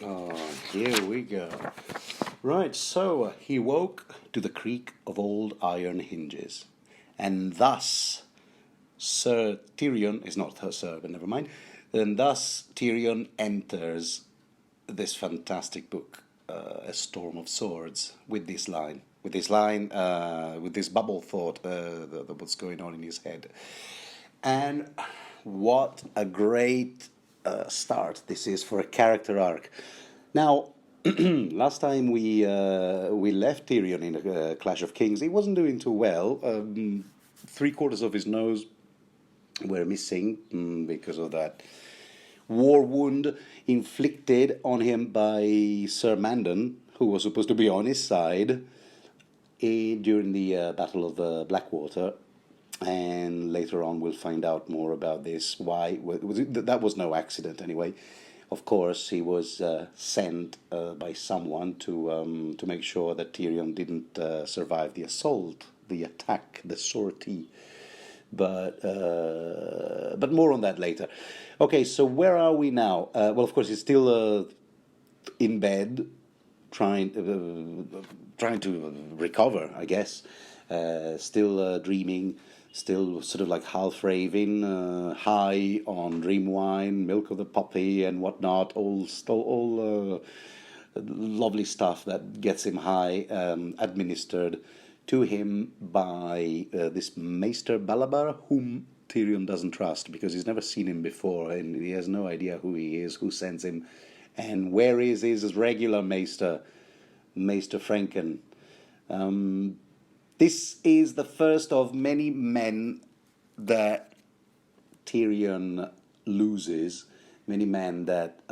Oh, here we go. Right, so he woke to the creak of old iron hinges, and thus Sir Tyrion is not her Sir, but never mind. And thus Tyrion enters this fantastic book, A Storm of Swords, with this line, with this bubble thought, what's going on in his head, and what a great start this is for a character arc. Now, last time we left Tyrion in a Clash of Kings, he wasn't doing too well. Three-quarters of his nose were missing because of that war wound inflicted on him by Sir Mandon, who was supposed to be on his side during the Battle of Blackwater. And later on we'll find out more about this. Why that was no accident anyway. Of course, he was sent by someone to make sure that Tyrion didn't survive the assault, the attack, the sortie. But more on that later. Okay, so where are we now? Well, of course, he's still in bed, trying to recover, I guess. Still dreaming. Still sort of like half raving, high on dream wine, milk of the poppy and whatnot, all lovely stuff that gets him high, administered to him by this Maester Balabar, whom Tyrion doesn't trust because he's never seen him before and he has no idea who he is, who sends him, and where is his regular Maester, Maester Franken. This is the first of many men that Tyrion loses, many men that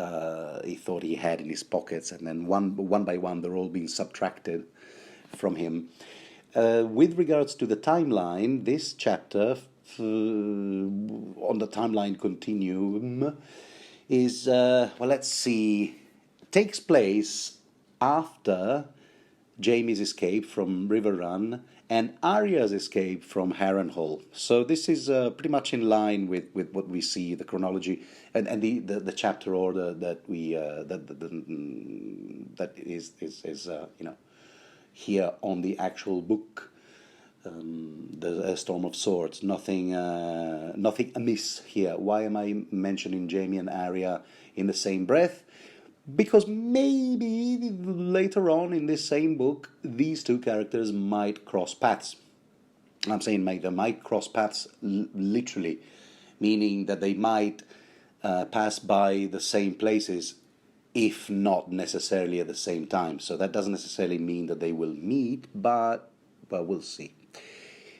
he thought he had in his pockets, and then one by one they're all being subtracted from him. With regards to the timeline, this chapter, on the timeline continuum, is, let's see, takes place after Jaime's escape from River Run and Arya's escape from Harrenhal. So this is pretty much in line with what we see, the chronology and the chapter order that we that is here on the actual book. The Storm of Swords. Nothing amiss here. Why am I mentioning Jaime and Arya in the same breath? Because maybe later on in this same book, these two characters might cross paths. I'm saying they might cross paths literally, meaning that they might pass by the same places, if not necessarily at the same time. So that doesn't necessarily mean that they will meet, but we'll see. In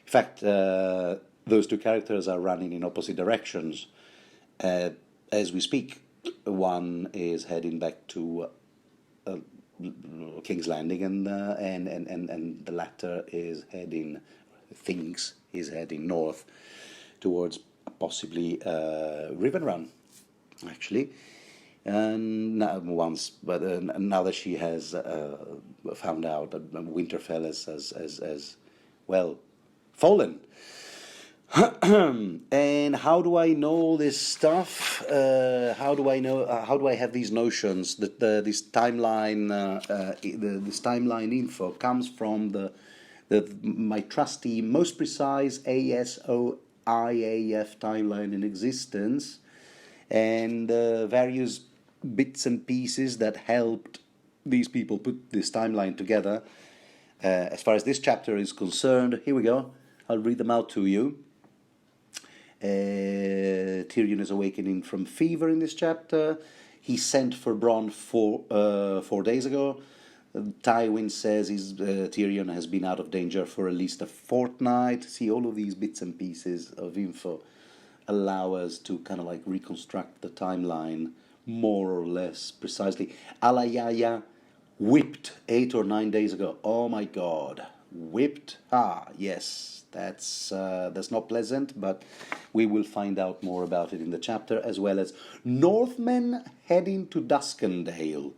fact, those two characters are running in opposite directions as we speak. One is heading back to King's Landing, and the latter is heading north towards possibly Riverrun, actually. And now that she has found out that Winterfell has well fallen. And how do I know all this stuff? How do I have these notions that this timeline, this timeline info comes from my trusty, most precise ASOIAF timeline in existence, and various bits and pieces that helped these people put this timeline together. As far as this chapter is concerned, here we go. I'll read them out to you. Tyrion is awakening from fever in this chapter. He sent for Bronn 4 days ago. Tywin says Tyrion has been out of danger for at least a fortnight. See, all of these bits and pieces of info allow us to kind of like reconstruct the timeline more or less precisely. Alayaya whipped 8 or 9 days ago. Oh my God, whipped? Ah, yes, that's not pleasant, but we will find out more about it in the chapter, as well as Northmen heading to Duskendale.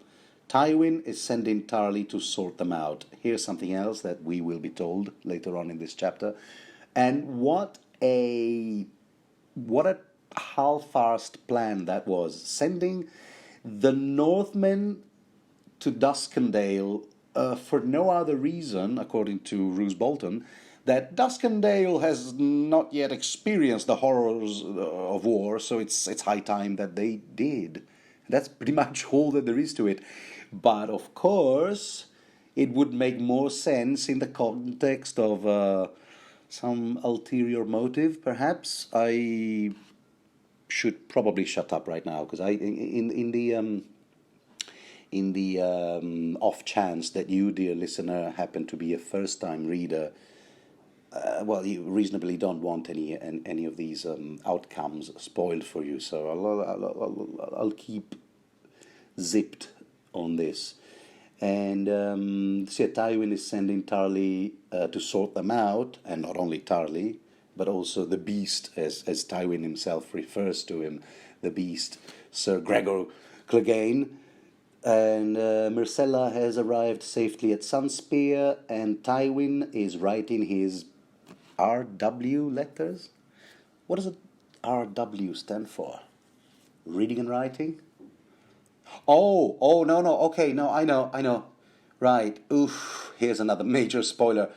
Tywin is sending Tarly to sort them out. Here's something else that we will be told later on in this chapter. And what a half-assed plan that was. Sending the Northmen to Duskendale for no other reason, according to Roose Bolton, that Duskendale has not yet experienced the horrors of war, so it's high time that they did. That's pretty much all that there is to it. But of course, it would make more sense in the context of some ulterior motive, perhaps. I should probably shut up right now because in the off chance that you, dear listener, happen to be a first-time reader, well, you reasonably don't want any of these outcomes spoiled for you. So I'll keep zipped on this. And Tywin is sending Tarly to sort them out, and not only Tarly, but also the Beast, as Tywin himself refers to him, the Beast, Sir Gregor Clegane. And Myrcella has arrived safely at Sunspear, and Tywin is writing his RW letters. What does RW stand for? Reading and writing? Oh, no, okay, no, I know. Right, oof, here's another major spoiler.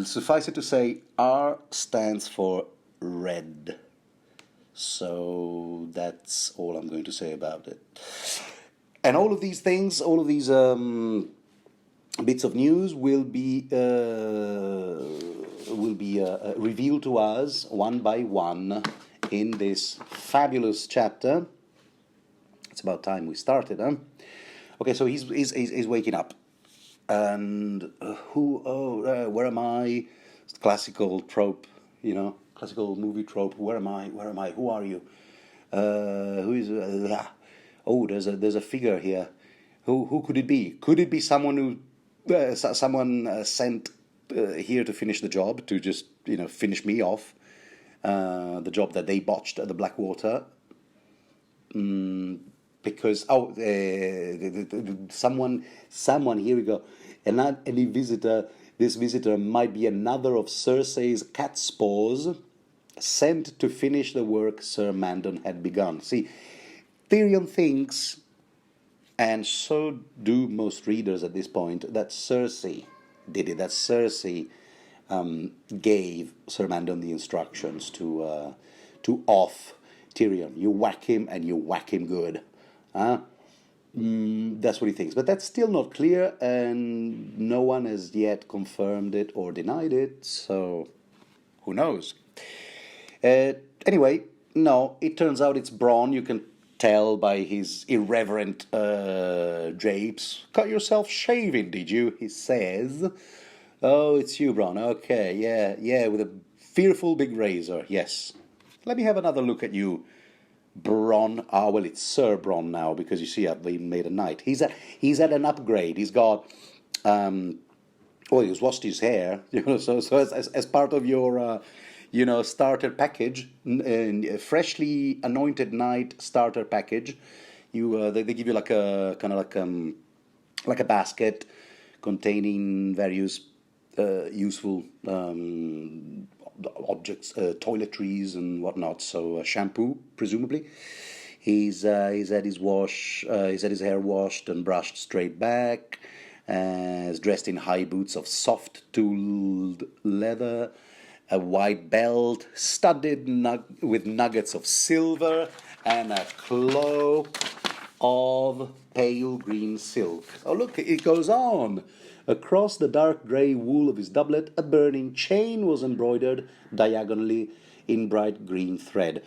Suffice it to say, R stands for red. So that's all I'm going to say about it. And all of these things, all of these bits of news will be revealed to us one by one in this fabulous chapter. It's about time we started, huh? Okay, so he's waking up, and where am I? It's classical trope, classical movie trope. Where am I? Who are you? Who is? There's a figure here. Who could it be? Could it be someone who someone sent here to finish the job, to just finish me off, the job that they botched at the Blackwater? Because someone, here we go, any visitor. This visitor might be another of Cersei's catspaws, sent to finish the work Sir Mandon had begun. See, Tyrion thinks, and so do most readers at this point, that Cersei did it. That Cersei gave Sir Mandon the instructions to off Tyrion. You whack him, and you whack him good. That's what he thinks. But that's still not clear, and no one has yet confirmed it or denied it, so who knows? Anyway, no, it turns out it's Bronn. You can tell by his irreverent japes. Got yourself shaving, did you? He says. Oh, it's you, Bronn. Okay, yeah, with a fearful big razor. Yes. Let me have another look at you, Bronn. Well, it's Sir Bronn now, because you see, I've been made a knight. He's at an upgrade. He's got, he's washed his hair, so as part of your, starter package, freshly anointed knight starter package, they give you like a kind of like a basket containing various useful objects, toiletries and whatnot. So shampoo, presumably. He's had his hair washed and brushed straight back. Is dressed in high boots of soft tooled leather, a white belt studded with nuggets of silver, and a cloak of pale green silk. Oh, look, it goes on. Across the dark grey wool of his doublet, a burning chain was embroidered diagonally in bright green thread.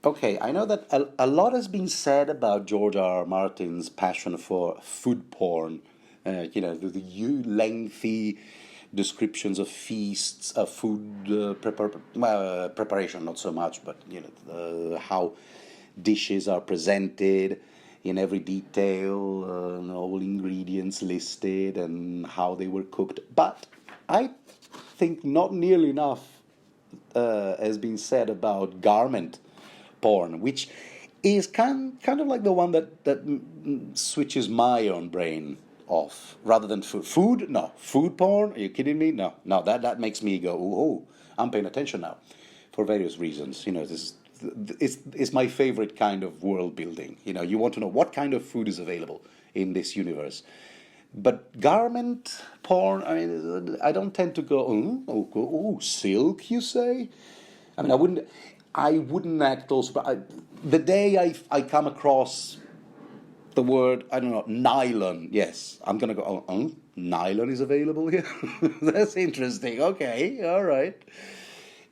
Okay, I know that a lot has been said about George R. Martin's passion for food porn. The lengthy descriptions of feasts, of food preparation, not so much, but how dishes are presented in every detail, all ingredients listed and how they were cooked. But I think not nearly enough has been said about garment porn, which is kind of like the one that switches my own brain off, rather than food. No, food porn, are you kidding me? No, that makes me go, oh, I'm paying attention now, for various reasons. it's my favorite kind of world building. You know, you want to know what kind of food is available in this universe. But garment porn, I mean, I don't tend to go, silk, you say? I mean, I wouldn't act also, but the day I come across the word, I don't know, nylon, yes, I'm going to go, nylon is available here? That's interesting. Okay, all right.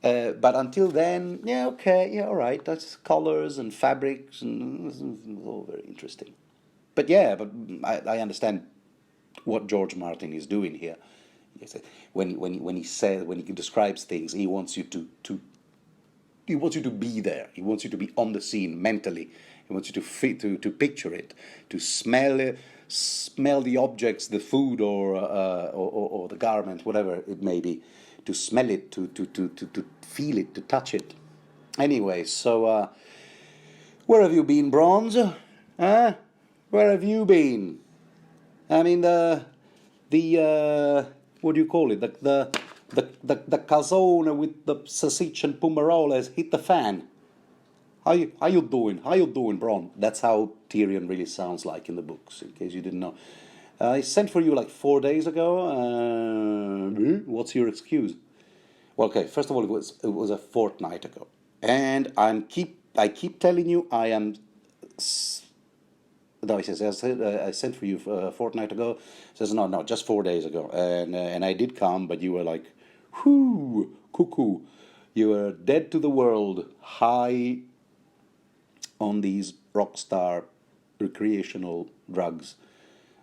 But until then, yeah, okay, yeah, all right. That's colors and fabrics, and this is all very interesting. But yeah, but I understand what George Martin is doing here. When he describes things, he wants you he wants you to be there. He wants you to be on the scene mentally. He wants you to picture it, to smell the objects, the food or the garment, whatever it may be, to smell it, to feel it, to touch it. Anyway, so where have you been, Bronze? Huh? Where have you been? I mean the what do you call it? The calzone with the sausage and pomaroles hit the fan. How you doing? How you doing, Bron? That's how Tyrion really sounds like in the books, in case you didn't know. I sent for you like 4 days ago. What's your excuse? Well, okay. First of all, it was a fortnight ago, and I keep telling you I am. No, he says I sent for you a fortnight ago. He says no, just 4 days ago, and I did come, but you were like, whoo, cuckoo, you were dead to the world, high on these rock star recreational drugs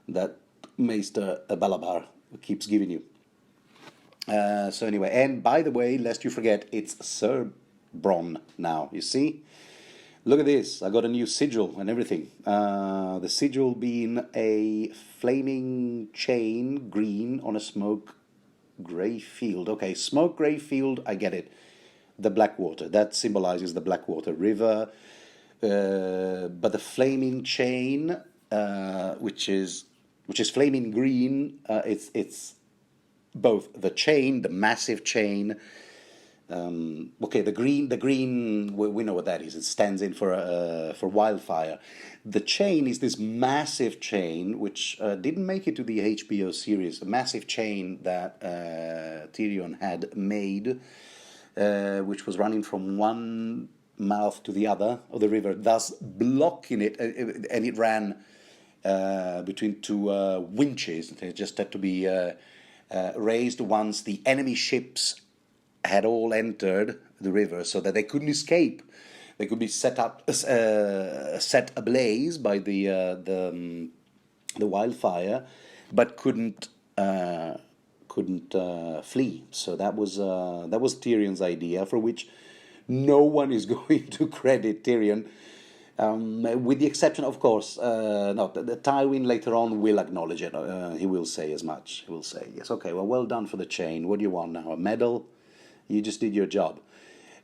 that Maester Balabar keeps giving you. So anyway, and by the way, lest you forget, it's Sir Bronn now. You see. Look at this, I got a new sigil and everything. The sigil being a flaming chain green on a smoke grey field. Okay, smoke grey field, I get it. The Blackwater, that symbolizes the Blackwater River. But the flaming chain, which is flaming green, it's both the chain, the massive chain. Okay, the green, we know what that is. It stands in for wildfire. The chain is this massive chain which didn't make it to the HBO series. A massive chain that Tyrion had made, which was running from one mouth to the other of the river, thus blocking it, and it ran between two winches. They just had to be raised once the enemy ships had all entered the river, so that they couldn't escape. They could be set ablaze by the wildfire, but couldn't flee. So that was Tyrion's idea, for which no one is going to credit Tyrion, with the exception, of course, the Tywin later on will acknowledge it. He will say as much. He will say, yes, okay, well done for the chain. What do you want now? A medal? You just did your job.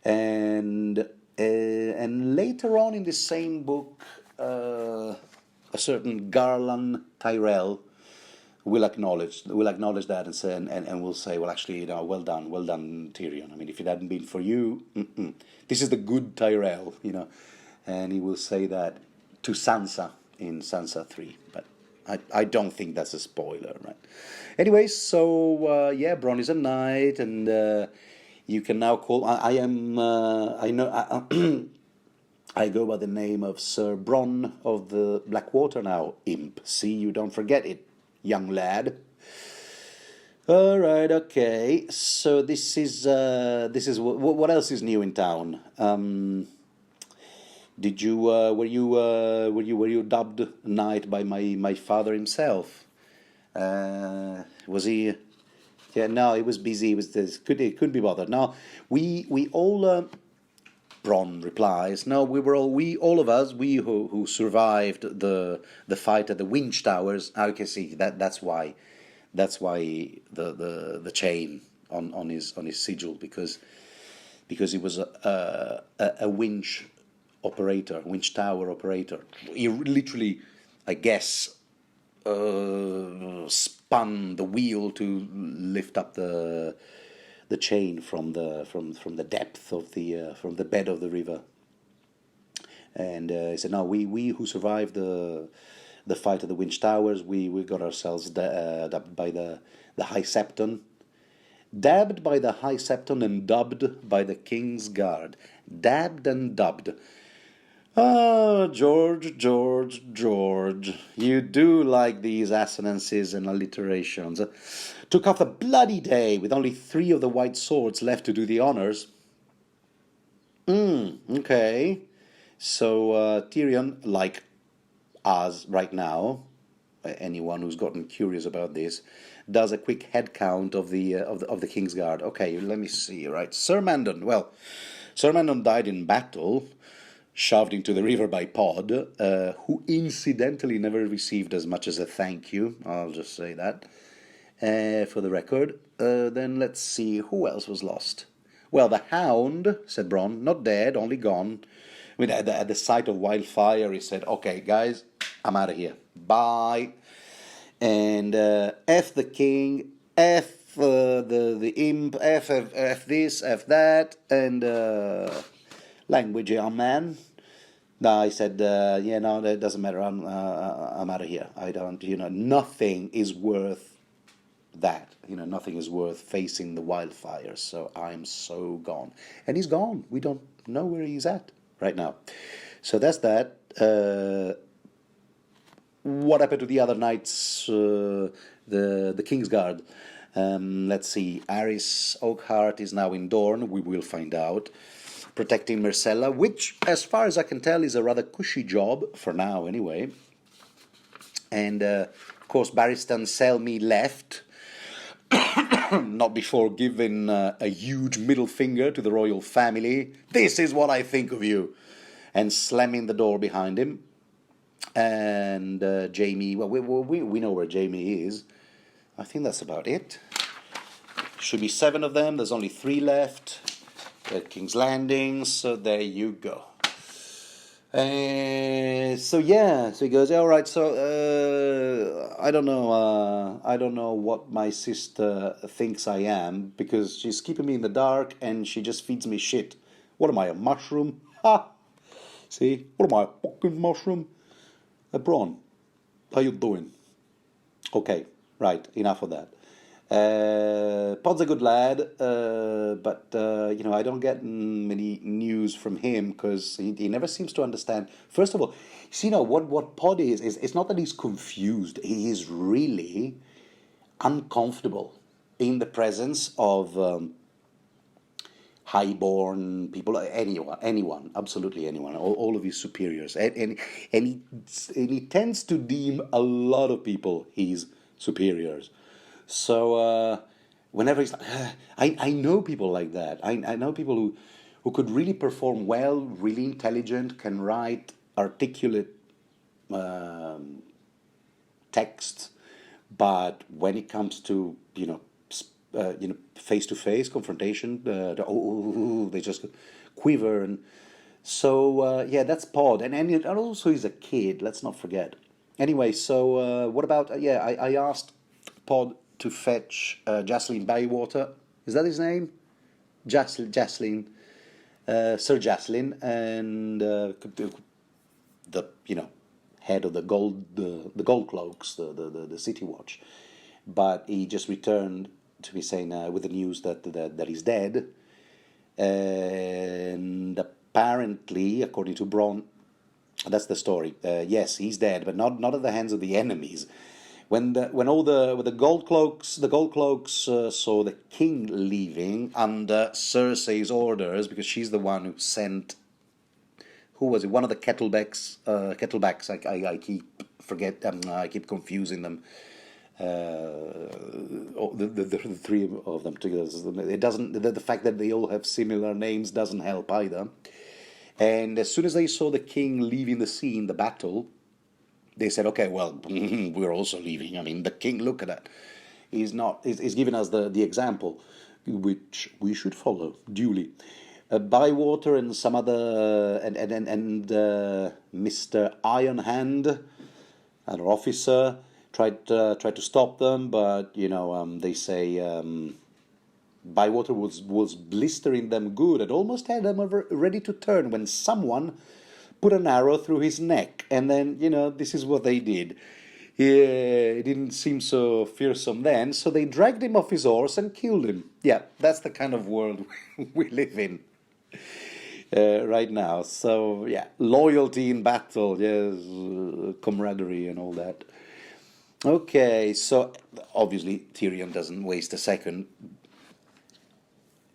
And later on in the same book, a certain Garland Tyrell will acknowledge that and say, and will say, well, actually, well done, Tyrion. I mean, if it hadn't been for you, this is the good Tyrell, and he will say that to Sansa in Sansa 3, but I don't think that's a spoiler, right? Anyway, so Bronn is a knight, and you can now call. I go by the name of Sir Bronn of the Blackwater now. Imp, see, you don't forget it, young lad. All right, okay. So this is what else is new in town? Did you were you dubbed knight by my father himself? Was he? Yeah, no, he was busy. He couldn't be bothered. No, we all. Bronn replies, "No, all of us who survived the fight at the Winch Towers. I can see that's why the chain on his sigil, because he was a winch operator, winch tower operator. He literally, I guess, spun the wheel to lift up the chain from the depth of from the bed of the river. And he said, no, we who survived the fight at the Winch Towers, we got ourselves dubbed by the High Septon. Dabbed by the High Septon and dubbed by the King's Guard. Dabbed and dubbed. Ah, George, George, George. You do like these assonances and alliterations. Took off a bloody day with only 3 of the white swords left to do the honors. Okay. So Tyrion, like us right now, anyone who's gotten curious about this, does a quick head count of the King's Guard. Okay, let me see. Right, Sir Mandon. Well, Sir Mandon died in battle, shoved into the river by Pod, who incidentally never received as much as a thank you. I'll just say that for the record. Then let's see who else was lost. Well, the Hound, said Bronn, not dead, only gone. I mean, at the sight of Wildfire, he said, "Okay, guys, I'm out of here. Bye." And F the king, F the imp, F this, F that, and language, young man. I said, yeah, no, that doesn't matter. I'm out of here. I don't, nothing is worth that. Nothing is worth facing the Wildfire. So I'm so gone. And he's gone. We don't know where he's at right now. So that's that. What happened to the other knights, the King's Guard? Let's see. Aris Oakheart is now in Dorne. We will find out. Protecting Myrcella, which, as far as I can tell, is a rather cushy job, for now anyway. And, of course, Barristan Selmy left, not before giving a huge middle finger to the royal family. "This is what I think of you," and slamming the door behind him. And Jaime, well, we know where Jaime is. I think that's about it. Should be 7 of them. There's only 3 left. At King's Landing, so there you go. So he goes, all right, so I don't know what my sister thinks I am, because she's keeping me in the dark and she just feeds me shit. What am I, a mushroom? Ha! See? What am I, a fucking mushroom? Bronn, how you doing? Okay, right, enough of that. Pod's a good lad, but I don't get many news from him because he never seems to understand. First of all, what Pod is it's not that he's confused. He is really uncomfortable in the presence of highborn people, anyone, absolutely anyone, all of his superiors, and he tends to deem a lot of people his superiors. So whenever he's like, I know people like that. I know people who could really perform well, really intelligent, can write articulate text, but when it comes to face-to-face confrontation, they just quiver. And so that's Pod, and also he's a kid. Let's not forget. Anyway, so what about I asked Pod to fetch Jacelyn Bywater. Is that his name? Jacelyn, Sir Jacelyn, and the head of the gold cloaks, the City Watch. But he just returned to me saying with the news that he's dead, and apparently, according to Bronn, that's the story. Yes, he's dead, but not at the hands of the enemies. When all the gold cloaks saw the king leaving under Cersei's orders, because she's the one who sent, who was it? One of the kettlebacks. I keep confusing them. The 3 of them together. It doesn't. The fact that they all have similar names doesn't help either. And as soon as they saw the king leaving the scene, the battle, they said, okay, well, we're also leaving. I mean, the king, look at that. He's giving us the example, which we should follow duly. Bywater and some other, and Mr. Ironhand, another officer, tried to stop them, but, they say Bywater was blistering them good and almost had them ready to turn when someone put an arrow through his neck, and then, this is what they did. He didn't seem so fearsome then, so they dragged him off his horse and killed him. Yeah, that's the kind of world we live in right now. So, yeah, loyalty in battle, yes, camaraderie and all that. Okay, so obviously Tyrion doesn't waste a second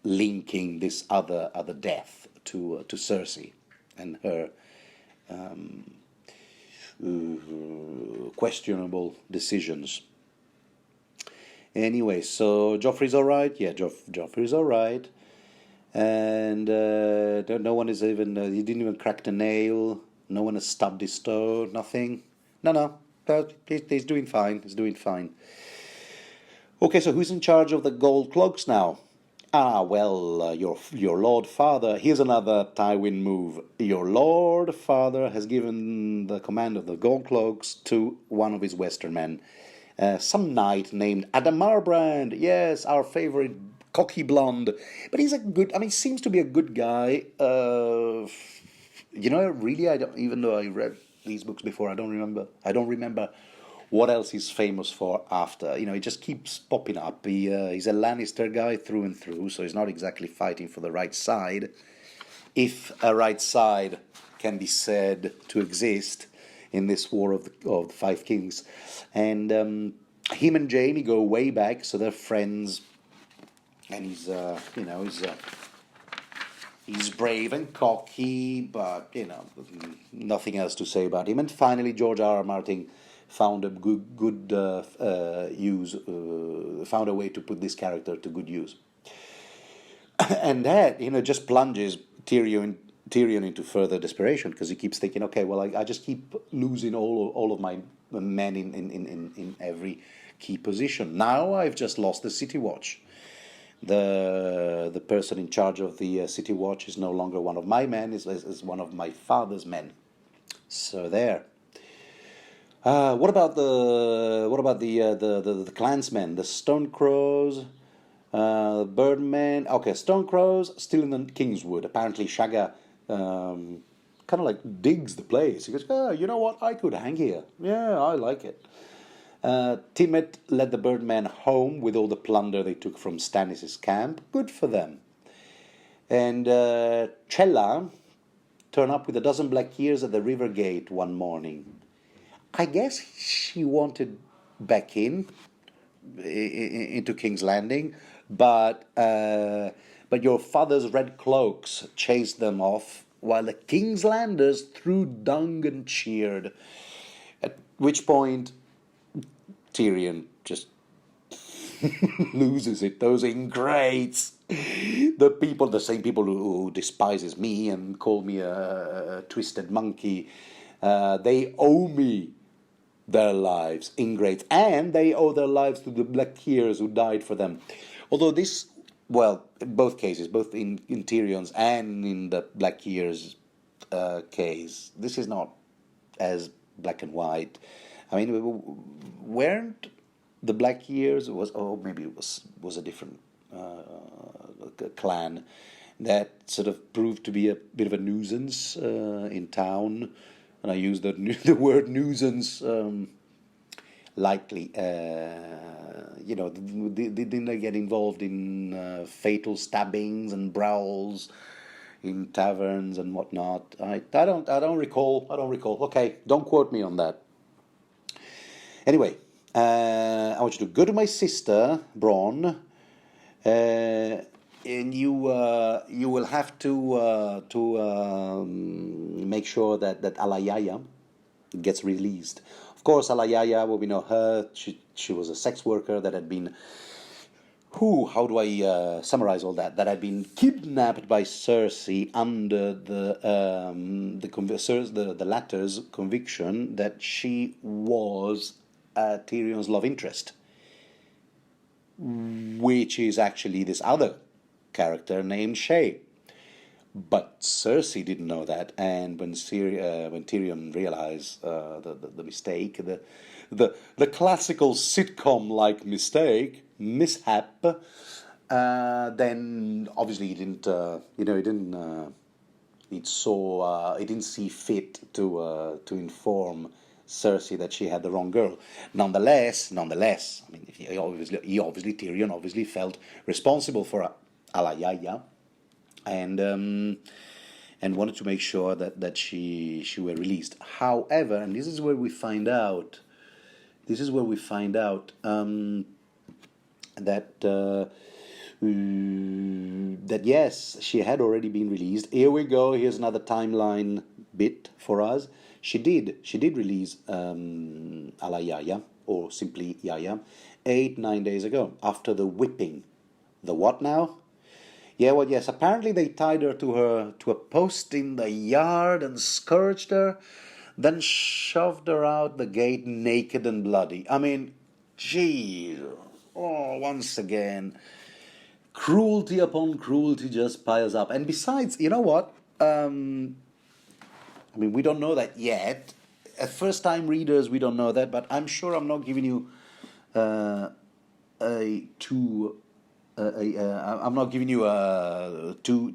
linking this other death to Cersei and her questionable decisions. Anyway, so Joffrey's all right. Yeah, Joffrey's all right, and no one is even. He didn't even crack the nail. No one has stubbed his toe. Nothing. No. He's doing fine. He's doing fine. Okay, so who's in charge of the gold cloaks now? Well, your Lord Father. Here's another Tywin move. Your Lord Father has given the command of the gold cloaks to one of his Western men, some knight named Adam Marbrand. Yes, our favorite cocky blonde. But he's a good. I mean, seems to be a good guy. Really, I don't. Even though I read these books before, I don't remember what else he's famous for after. He just keeps popping up. He's a Lannister guy through and through, so he's not exactly fighting for the right side, if a right side can be said to exist in this war of the Five Kings. And him and Jaime go way back, so they're friends. And he's brave and cocky, but nothing else to say about him. And finally, George R. R. Martin found a good use, found a way to put this character to good use, and that just plunges Tyrion into further desperation, because he keeps thinking, okay, well, I just keep losing all of my men in every key position. Now I've just lost the City Watch. The person in charge of the City Watch is no longer one of my men; is one of my father's men. So there. What about the clansmen, the Stonecrows, Birdmen? Okay, Stonecrows still in the Kingswood. Apparently, Shagga kind of like digs the place. He goes, "Oh, you know what? I could hang here. Yeah, I like it." Timett led the Birdmen home with all the plunder they took from Stannis' camp. Good for them. And Chella turned up with a dozen Black Ears at the river gate one morning. I guess she wanted back into King's Landing, but your father's red cloaks chased them off, while the King's Landers threw dung and cheered. At which point, Tyrion just loses it. Those ingrates, the same people who despises me and call me a twisted monkey, they owe me their lives, ingrates, and they owe their lives to the Black Ears who died for them. Although this, well, in both cases, both in Tyrion's and in the Black Ears case, this is not as black and white. I mean, weren't the Black Ears maybe it was a different clan that sort of proved to be a bit of a nuisance in town. And I use the word nuisance lightly. Didn't they get involved in fatal stabbings and brawls in taverns and whatnot? I don't recall. Okay, don't quote me on that. Anyway, I want you to go to my sister Bronn, and you will have to make sure that Alayaya gets released. Of course, Alayaya, well, we know her. She was a sex worker that had been. How do I summarize all that? That had been kidnapped by Cersei under the latter's conviction that she was Tyrion's love interest, which is actually this other character named Shay. But Cersei didn't know that, and when Tyrion realized the mistake, the classical sitcom-like mishap, then obviously he didn't He didn't see fit to inform Cersei that she had the wrong girl. Nonetheless, I mean, Tyrion obviously felt responsible for Alayaya, and wanted to make sure that she were released. However, and this is where we find out. That that yes, she had already been released. Here we go. Here's another timeline bit for us. She did release Alayaya, or simply Yaya, 8-9 days ago after the whipping. The what now? Yeah, well, yes. Apparently, they tied her to a post in the yard and scourged her, then shoved her out the gate naked and bloody. I mean, gee, once again, cruelty upon cruelty just piles up. And besides, you know what? I mean, we don't know that yet. At first-time readers, we don't know that, but I'm sure I'm not giving you I'm not giving you too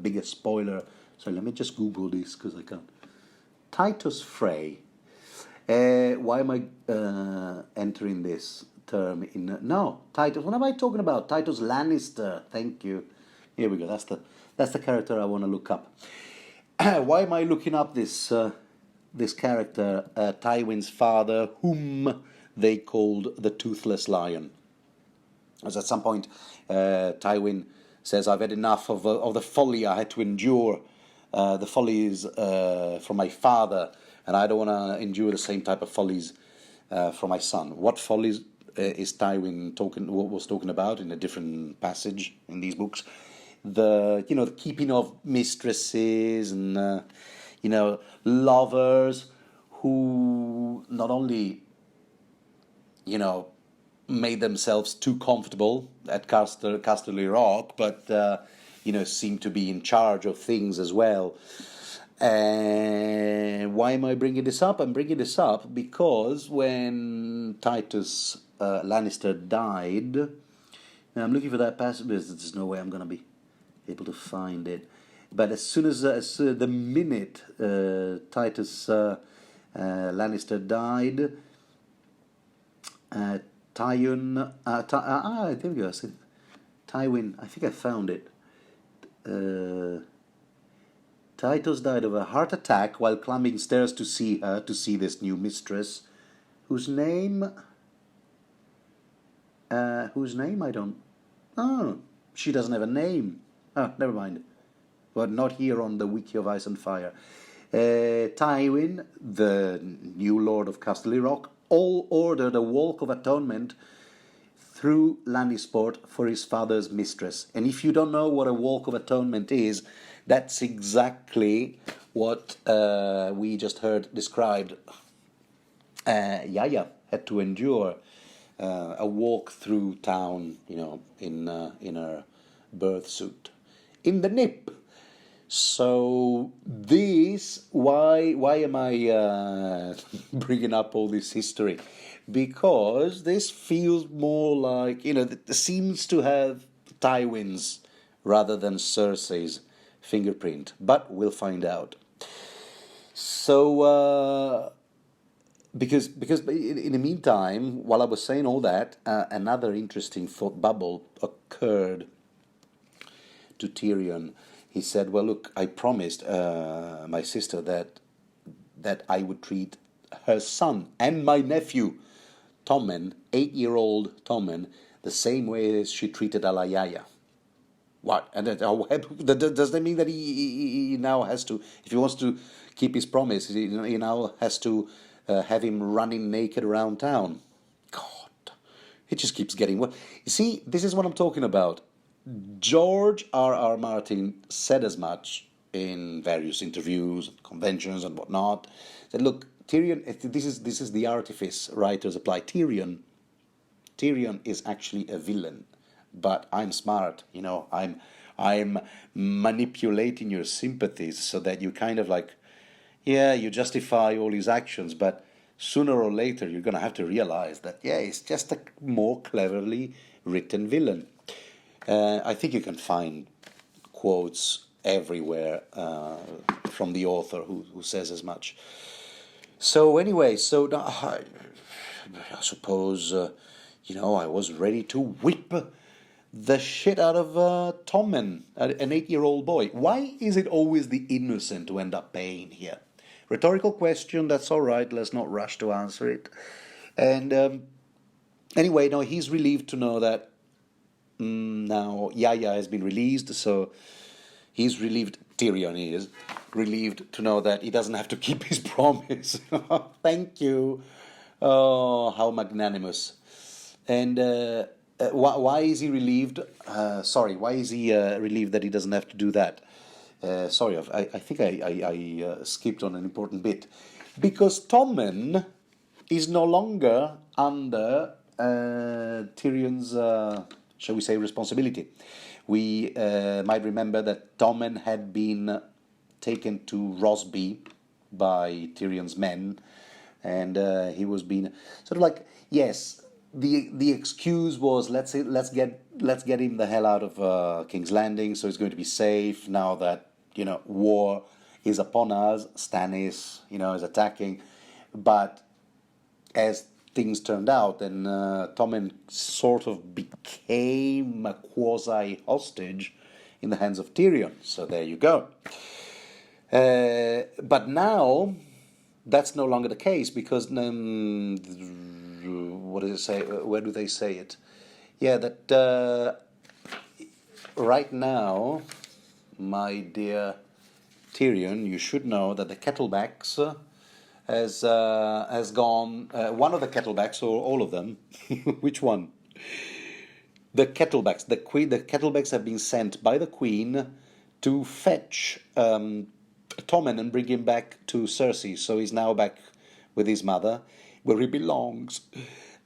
big a spoiler. So let me just Google this because I can't. Titus Frey. Why am I entering this term in? No, Titus. What am I talking about? Titus Lannister. Thank you. Here we go. That's the character I want to look up. Why am I looking up this character, Tywin's father, whom they called the Toothless Lion? As at some point, Tywin says, "I've had enough of the folly I had to endure. The follies from my father, and I don't want to endure the same type of follies from my son." What follies is Tywin was talking about in a different passage in these books? The keeping of mistresses and lovers who not only made themselves too comfortable at Casterly Rock, but seem to be in charge of things as well. And why am I bringing this up? I'm bringing this up because when Titus Lannister died, now I'm looking for that passage. There's no way I'm going to be able to find it. But as soon as the minute Titus Lannister died, Tywin. There we go. Tywin. I think I found it. Titus died of a heart attack while climbing stairs to see this new mistress, whose name I don't. Oh, she doesn't have a name. Oh, never mind. But not here on the Wiki of Ice and Fire. Tywin, the new Lord of Casterly Rock, all ordered a walk of atonement through Lannisport for his father's mistress. And if you don't know what a walk of atonement is, that's exactly what we just heard described. Yaya had to endure a walk through town, in her birth suit, in the nip. So why am I bringing up all this history? Because this feels more like, seems to have Tywin's rather than Cersei's fingerprint, but we'll find out. So, because in the meantime, while I was saying all that, another interesting thought bubble occurred to Tyrion. He said, "Well, look, I promised my sister that I would treat her son and my nephew, Tommen, 8-year-old Tommen, the same way as she treated Alayaya." What? And does that mean that he now has to, if he wants to keep his promise, he now has to have him running naked around town? God, it just keeps getting worse. You see, this is what I'm talking about. George R.R. Martin said as much in various interviews, conventions, and whatnot. That look, Tyrion. This is the artifice writers apply. Tyrion is actually a villain, but I'm smart. I'm manipulating your sympathies so that you kind of you justify all his actions, but sooner or later you're gonna have to realize that he's just a more cleverly written villain. I think you can find quotes everywhere from the author who says as much. So anyway, so now I suppose, I was ready to whip the shit out of Tommen, an 8-year-old boy. Why is it always the innocent who end up paying here? Rhetorical question, that's all right, let's not rush to answer it. And anyway, no, he's relieved to know that now Yaya has been released, so he's relieved, Tyrion is relieved to know that he doesn't have to keep his promise. Thank you. Oh, how magnanimous. And why is he relieved? Why is he relieved that he doesn't have to do that? Sorry, I think I skipped on an important bit. Because Tommen is no longer under Tyrion's, shall we say, responsibility. We might remember that Tommen had been taken to Rosby by Tyrion's men, and he was being sort of like, yes, the excuse was let's get him the hell out of King's Landing, so he's going to be safe now that war is upon us. Stannis is attacking, but as things turned out, and Tommen sort of became a quasi hostage in the hands of Tyrion. So there you go. But now that's no longer the case, because what does it say? Where do they say it? Yeah, that right now, my dear Tyrion, you should know that the Kettlebacks has gone. One of the Kettlebacks, or all of them? Which one? The Kettlebacks. The Kettlebacks have been sent by the Queen to fetch Tommen and bring him back to Cersei. So he's now back with his mother, where he belongs.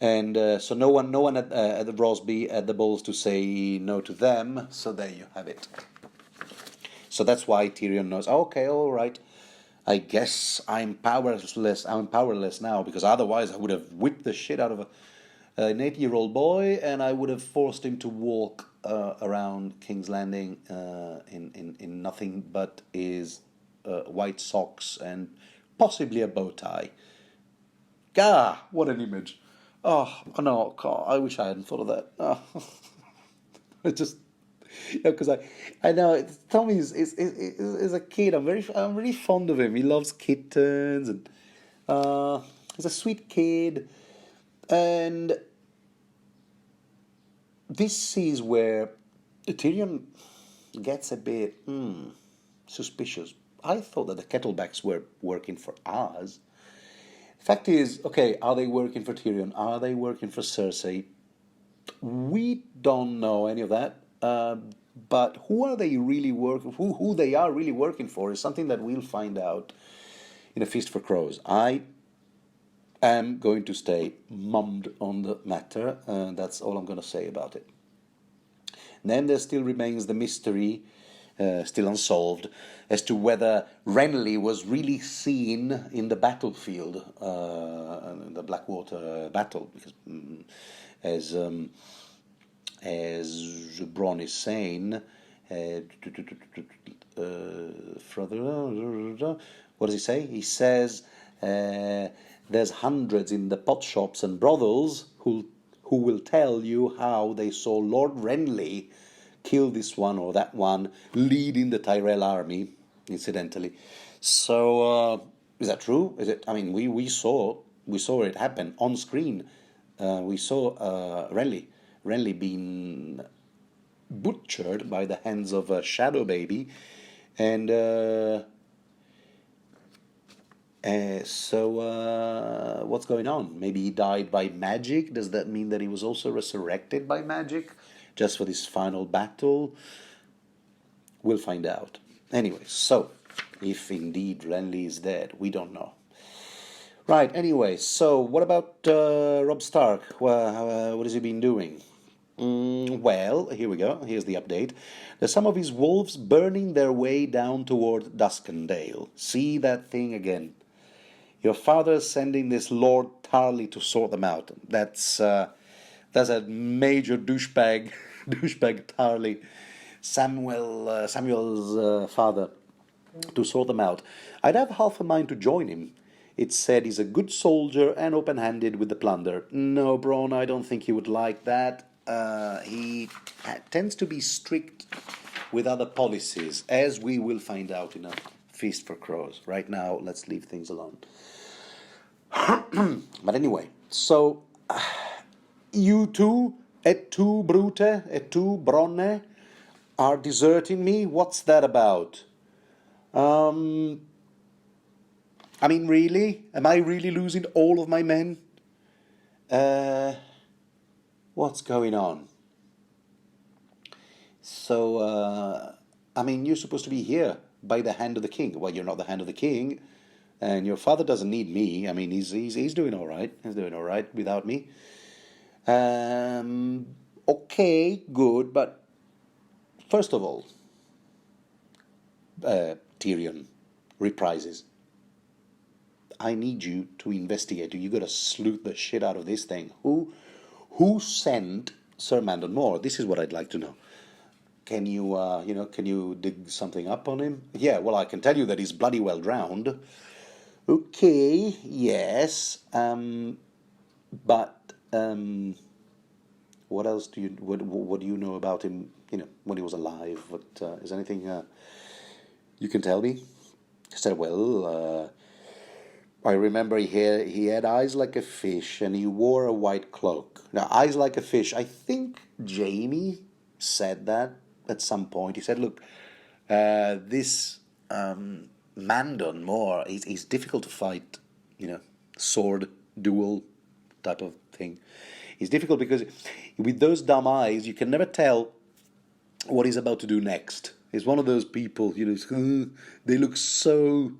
And so no one at the Rosby had the balls to say no to them. So there you have it. So that's why Tyrion knows. Okay, all right. I guess I'm powerless. I'm powerless now, because otherwise I would have whipped the shit out of an 8-year-old boy, and I would have forced him to walk around King's Landing in nothing but his white socks and possibly a bow tie. Ah, what an image! Oh no, God, I wish I hadn't thought of that. Oh. It just. Because I know Tommy is a kid. I'm really fond of him. He loves kittens, and he's a sweet kid. And this is where Tyrion gets a bit suspicious. I thought that the Kettlebacks were working for us. Fact is, okay, are they working for Tyrion? Are they working for Cersei? We don't know any of that. But who are they really working? Who they are really working for is something that we'll find out in A Feast for Crows. I am going to stay mummed on the matter. That's all I'm going to say about it. And then there still remains the mystery, still unsolved, as to whether Renly was really seen in the battlefield, the Blackwater battle, because as Bronn is saying, what does he say? He says there's hundreds in the pot shops and brothels who will tell you how they saw Lord Renly kill this one or that one, leading the Tyrell army, incidentally. So is that true? Is it? I mean, we saw it happen on screen. We saw Renly being butchered by the hands of a shadow baby, and so what's going on? Maybe he died by magic. Does that mean that he was also resurrected by magic, just for this final battle? We'll find out. Anyway, so if indeed Renly is dead, we don't know. Right. Anyway, so what about Robb Stark? Well, what has he been doing? Well, here we go. Here's the update. There's some of his wolves burning their way down toward Duskendale. See that thing again. Your father's sending this Lord Tarly to sort them out. That's a major douchebag Tarly. Samuel's father to sort them out. I'd have half a mind to join him. It's said he's a good soldier and open-handed with the plunder. No, Bron, I don't think he would like that. He tends to be strict with other policies, as we will find out in a Feast for Crows. Right now, let's leave things alone. But anyway, so you two, et tu, Brute, et tu, Bronne, are deserting me? What's that about? I mean, really? Am I really losing all of my men? What's going on? So, I mean, you're supposed to be here by the hand of the king. Well, you're not the hand of the king, and your father doesn't need me. I mean, he's doing all right. He's doing all right without me. Okay, good, but first of all, Tyrion reprises. I need you to investigate. You got to sleuth the shit out of this thing. Who sent Sir Mandon Moore? This is what I'd like to know. Can you, can you dig something up on him? Yeah, well, I can tell you that he's bloody well drowned. Okay, yes, but what else do you what do you know about him? When he was alive. What is anything you can tell me? He said, well, I remember he had eyes like a fish, and he wore a white cloak. Now, eyes like a fish. I think Jamie said that at some point. He said, look, this Mandon Moore, he's difficult to fight, sword duel type of thing. He's difficult because with those dumb eyes, you can never tell what he's about to do next. He's one of those people, they look so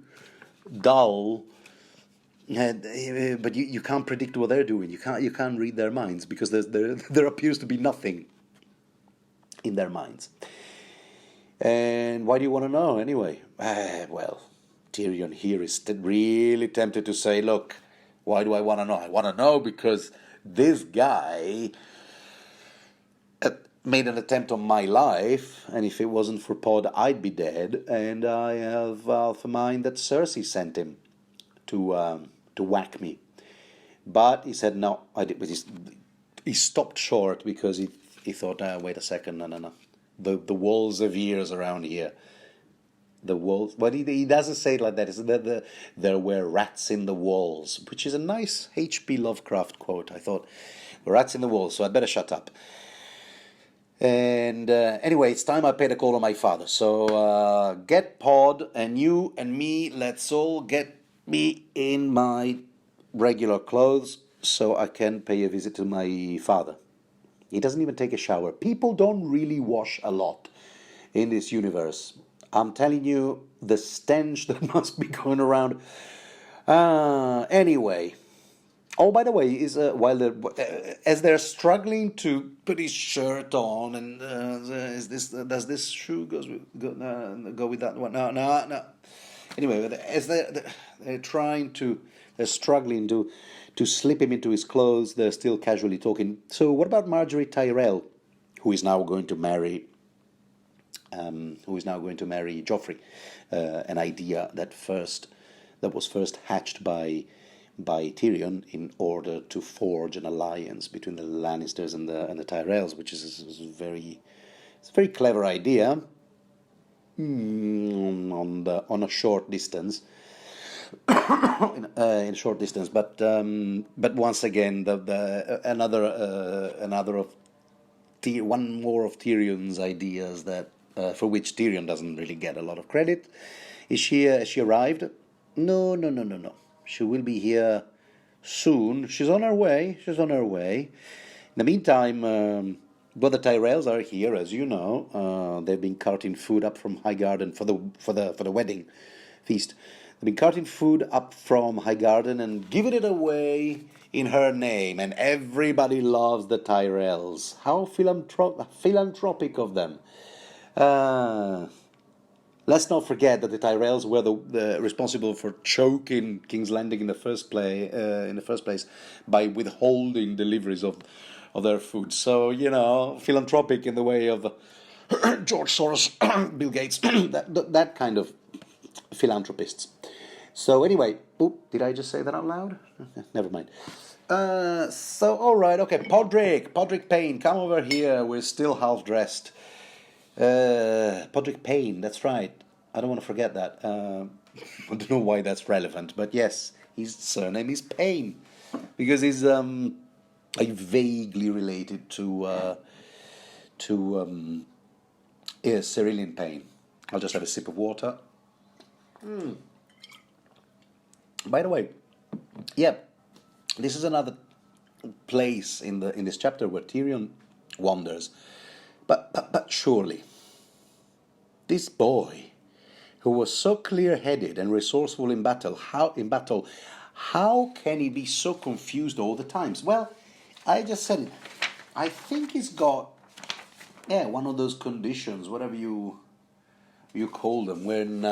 dull, but you can't predict what they're doing. You can't read their minds because there appears to be nothing in their minds. And why do you want to know anyway? Well, Tyrion here is really tempted to say, look, why do I want to know? I want to know because this guy made an attempt on my life, and if it wasn't for Pod, I'd be dead. And I have half a mind that Cersei sent him to whack me. But he said no. He stopped short because he thought, wait a second, no. The walls of ears around here. The walls. But he doesn't say it like that. He said that there were rats in the walls, which is a nice H.P. Lovecraft quote. I thought, rats in the walls, so I'd better shut up. And anyway, it's time I paid a call on my father. So get Pod, and you and me, let's all get me in my regular clothes so I can pay a visit to my father. He doesn't even take a shower. People don't really wash a lot in this universe. I'm telling you, the stench that must be going around. Anyway. Oh, by the way, as they're struggling to put his shirt on, and does this shoe go with that one? No. Anyway, as they're struggling to slip him into his clothes, they're still casually talking. So, what about Marjorie Tyrell, who is now going to marry Joffrey? An idea that was first hatched by Tyrion in order to forge an alliance between the Lannisters and the Tyrells, which is a very clever idea on a short distance. in a short distance, but once again, one more of Tyrion's ideas that for which Tyrion doesn't really get a lot of credit. Has she arrived? No. She will be here soon. She's on her way. In the meantime, the Tyrells are here, as you know. They've been carting food up from Highgarden for the wedding feast. They've been carting food up from Highgarden and giving it away in her name, and everybody loves the Tyrells. How philanthropic of them. Let's not forget that the Tyrells were the responsible for choking King's Landing in the first place by withholding deliveries of their food. So, philanthropic in the way of George Soros, Bill Gates, that kind of philanthropists. So anyway, did I just say that out loud? Never mind. All right, okay, Podrick Payne, come over here. We're still half dressed. Podrick Payne, that's right. I don't want to forget that. I don't know why that's relevant, but yes, his surname is Payne because he's vaguely related to Cerulean Payne. I'll just have a sip of water. By the way, yeah, this is another place in this chapter where Tyrion wanders. But surely, this boy, who was so clear-headed and resourceful in battle, how can he be so confused all the times? Well, I just said it. I think he's got, one of those conditions, whatever you call them, when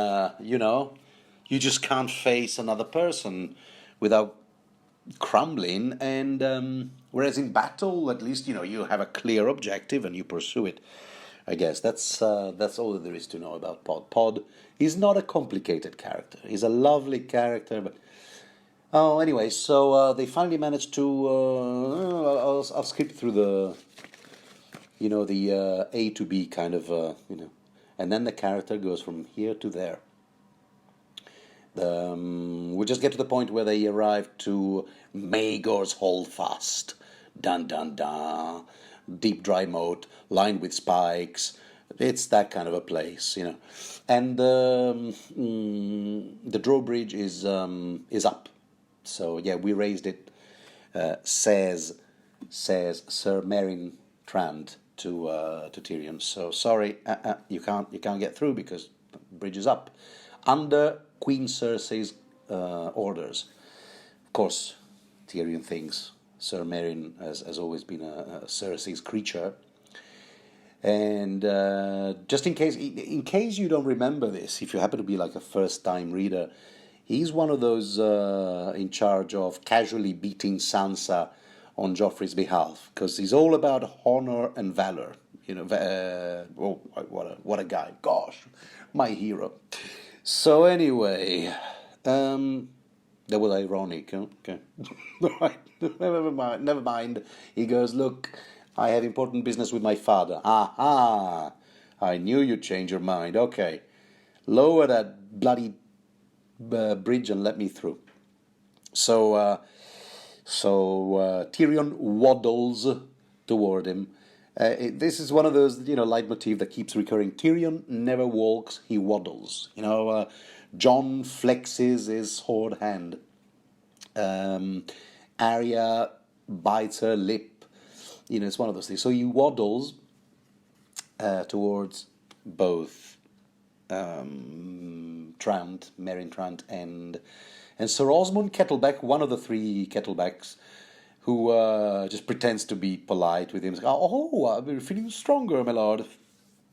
you just can't face another person without crumbling, and whereas in battle, at least you have a clear objective and you pursue it. I guess that's all that there is to know about Pod. Pod is not a complicated character. He's a lovely character, but anyway, so they finally managed to. I'll skip through the A to B kind of and then the character goes from here to there. We just get to the point where they arrive to Maegor's Holdfast. Dun dun dun. Deep dry moat, lined with spikes. It's that kind of a place, And the drawbridge is up. So yeah, we raised it. Says Sir Meryn Trant to Tyrion. So sorry, you can't get through because the bridge is up, under Queen Cersei's orders. Of course, Tyrion thinks Sir Meryn has always been a Cersei's creature. And just in case you don't remember this, if you happen to be like a first-time reader, he's one of those in charge of casually beating Sansa on Joffrey's behalf, because he's all about honor and valor. What a guy! Gosh, my hero. So anyway, that was ironic. Okay, right. Never mind. He goes, look, I have important business with my father. Aha! I knew you'd change your mind. Okay, lower that bloody bridge and let me through. So Tyrion waddles toward him. This is one of those, leitmotif that keeps recurring. Tyrion never walks, he waddles. Jon flexes his sword hand. Arya bites her lip. It's one of those things. So he waddles towards both Meryn Trant, and Sir Osmond Kettleback, one of the three Kettlebacks, who just pretends to be polite with him. I'm feeling stronger, my lord.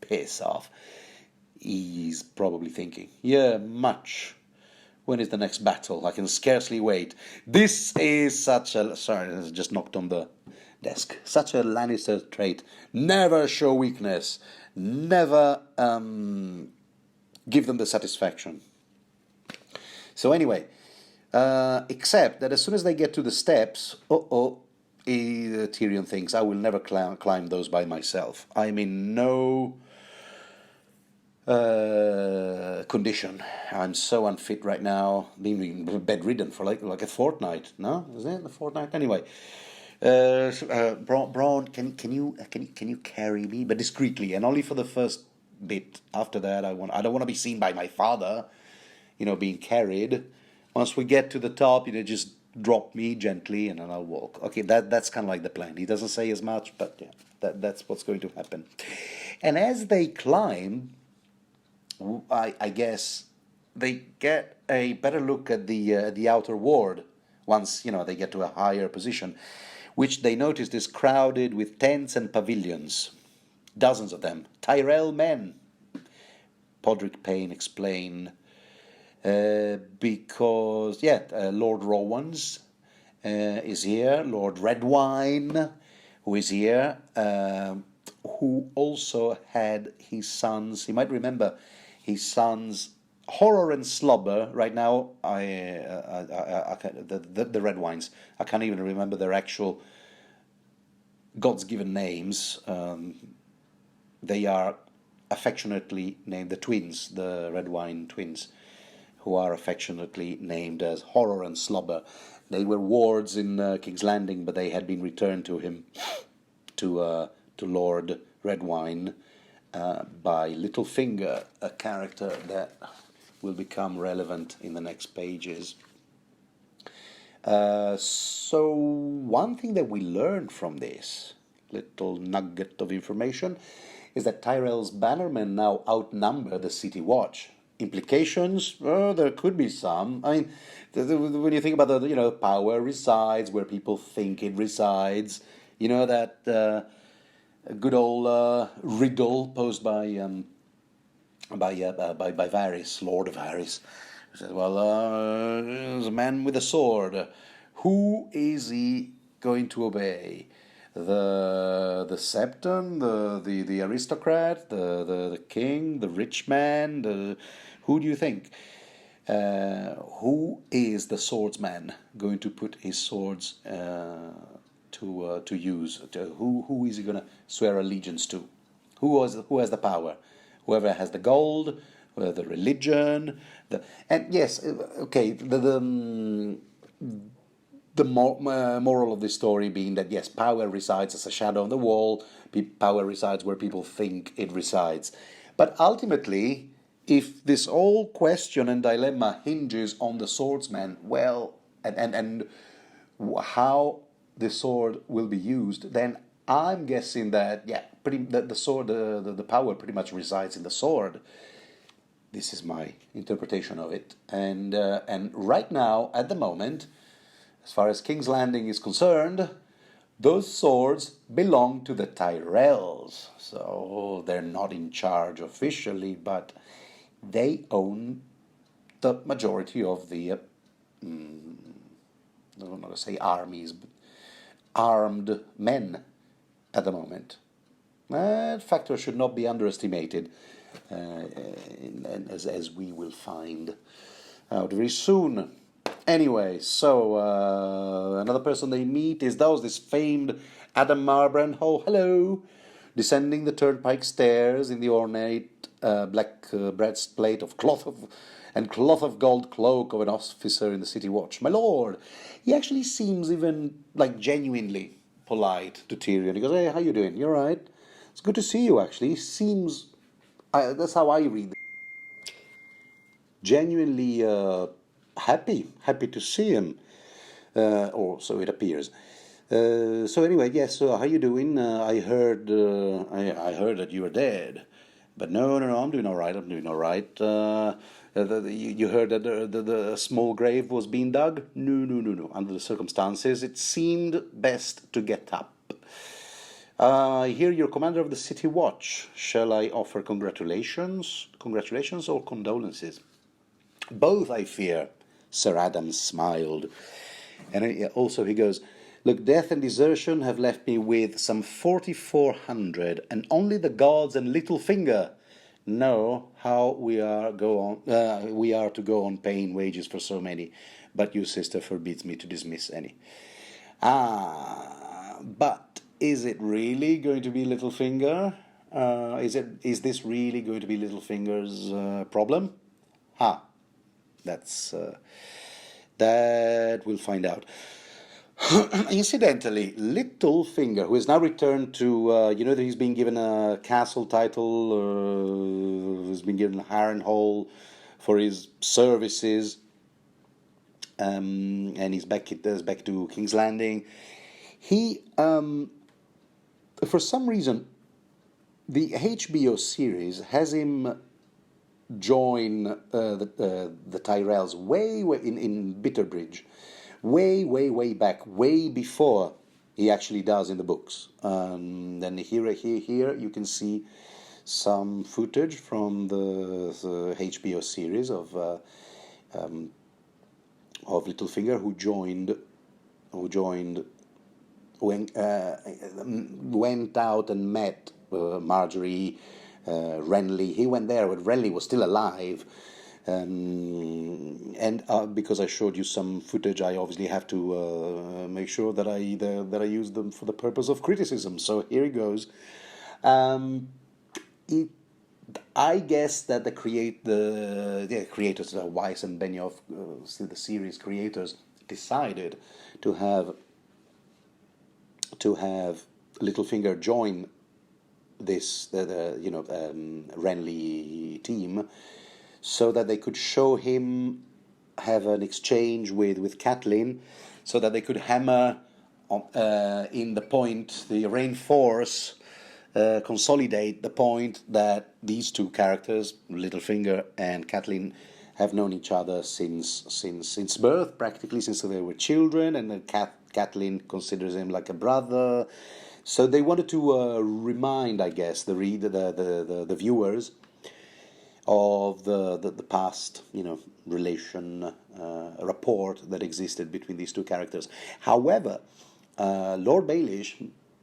Piss off. He's probably thinking, yeah, much. When is the next battle? I can scarcely wait. This is such a... Sorry, I just knocked on the desk. Such a Lannister trait. Never show weakness. Never give them the satisfaction. So anyway, except that as soon as they get to the steps, Tyrion thinks, I will never climb those by myself. I'm in no condition. I'm so unfit right now, being bedridden for like a fortnight. No, is it a fortnight? Anyway, Braun, can you carry me, but discreetly, and only for the first bit. After that, I don't want to be seen by my father, being carried. Once we get to the top, just drop me gently, and then I'll walk. Okay, that's kind of like the plan. He doesn't say as much, but yeah, that's what's going to happen. And as they climb, I guess they get a better look at the outer ward once they get to a higher position, which they noticed is crowded with tents and pavilions, dozens of them. Tyrell men, Podrick Payne explained, because Lord Rowans is here, Lord Redwine, who is here, who also had his sons. You might remember his sons Horror and Slobber. Right now, I can't, the red wines. I can't even remember their actual God's given names. They are affectionately named the twins, the red wine twins, who are affectionately named as Horror and Slobber. They were wards in King's Landing, but they had been returned to him, to Lord Redwine, by Littlefinger, a character that will become relevant in the next pages. So one thing that we learned from this little nugget of information is that Tyrell's bannermen now outnumber the City Watch. Implications? There could be some. I mean, when you think about the, power resides where people think it resides. You know that good old riddle posed by Varys, Lord of Varys. He says, well, there's a man with a sword. Who is he going to obey? The septon, the aristocrat, the king, the rich man. Who do you think? Who is the swordsman going to put his swords to use? Who is he going to swear allegiance to? Who has the power? Whoever has the gold, the religion, and yes, okay, the moral of this story being that yes, power resides as a shadow on the wall. Power resides where people think it resides. But ultimately, if this whole question and dilemma hinges on the swordsman, well, and how the sword will be used, then I'm guessing that the sword, the power pretty much resides in the sword. This is my interpretation of it, and right now, at the moment, as far as King's Landing is concerned, those swords belong to the Tyrells. So they're not in charge officially, but they own the majority of the, I don't want to say armies, but armed men at the moment. That factor should not be underestimated, as we will find out very soon. Anyway, so another person they meet is this famed Adam Marbrand. Oh, hello! Descending the turnpike stairs in the ornate black breastplate of cloth of gold cloak of an officer in the City Watch. My lord, he actually seems even genuinely polite to Tyrion. He goes, "Hey, how you doing? You all right? It's good to see you." Actually, he seems. That's how I read it. Genuinely happy to see him, or so it appears. So anyway, yes. So how you doing? I heard that you were dead, but no. I'm doing all right. You heard that the small grave was being dug? No. Under the circumstances, it seemed best to get up. I hear you're commander of the City Watch. Shall I offer congratulations or condolences? Both, I fear. Sir Adam smiled. And also he goes, look, death and desertion have left me with some 4,400, and only the gods and Littlefinger know how we are to go on paying wages for so many, but your sister forbids me to dismiss any. But is it really going to be Littlefinger? Is this really going to be Littlefinger's problem? That we'll find out. Incidentally, Littlefinger, who has now returned to, that he's been given a castle title, he's been given Harrenhal for his services, and he's back to King's Landing. He, for some reason, the HBO series has him join the Tyrells way in Bitterbridge, way back, way before he actually does in the books. Then here you can see some footage from the HBO series of Littlefinger, who went out and met Marjorie, Renly. He went there when Renly was still alive. And because I showed you some footage, I obviously have to make sure that I use them for the purpose of criticism. So here it goes. I guess that the creators, Weiss and Benioff, the series creators, decided to have Littlefinger join this Renly team, so that they could show him have an exchange with Catelyn, so that they could hammer in the point, the reinforce, consolidate the point that these two characters, Littlefinger and Catelyn, have known each other since birth, practically since they were children, and then Catelyn considers him like a brother. So they wanted to remind, I guess, the viewers of the past, relation, rapport that existed between these two characters. However, Lord Baelish,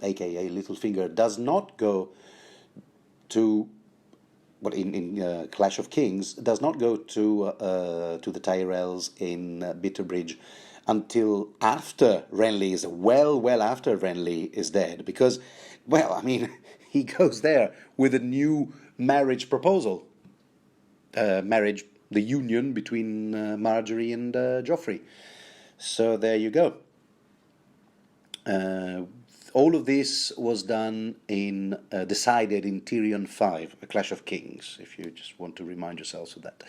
aka Littlefinger, does not go to, but in Clash of Kings, does not go to the Tyrells in Bitterbridge until after Renly is well after Renly is dead, because, well, I mean, he goes there with a new marriage proposal. The union between Marjorie and Joffrey. So there you go. All of this was done decided in Tyrion I, A Clash of Kings, if you just want to remind yourselves of that.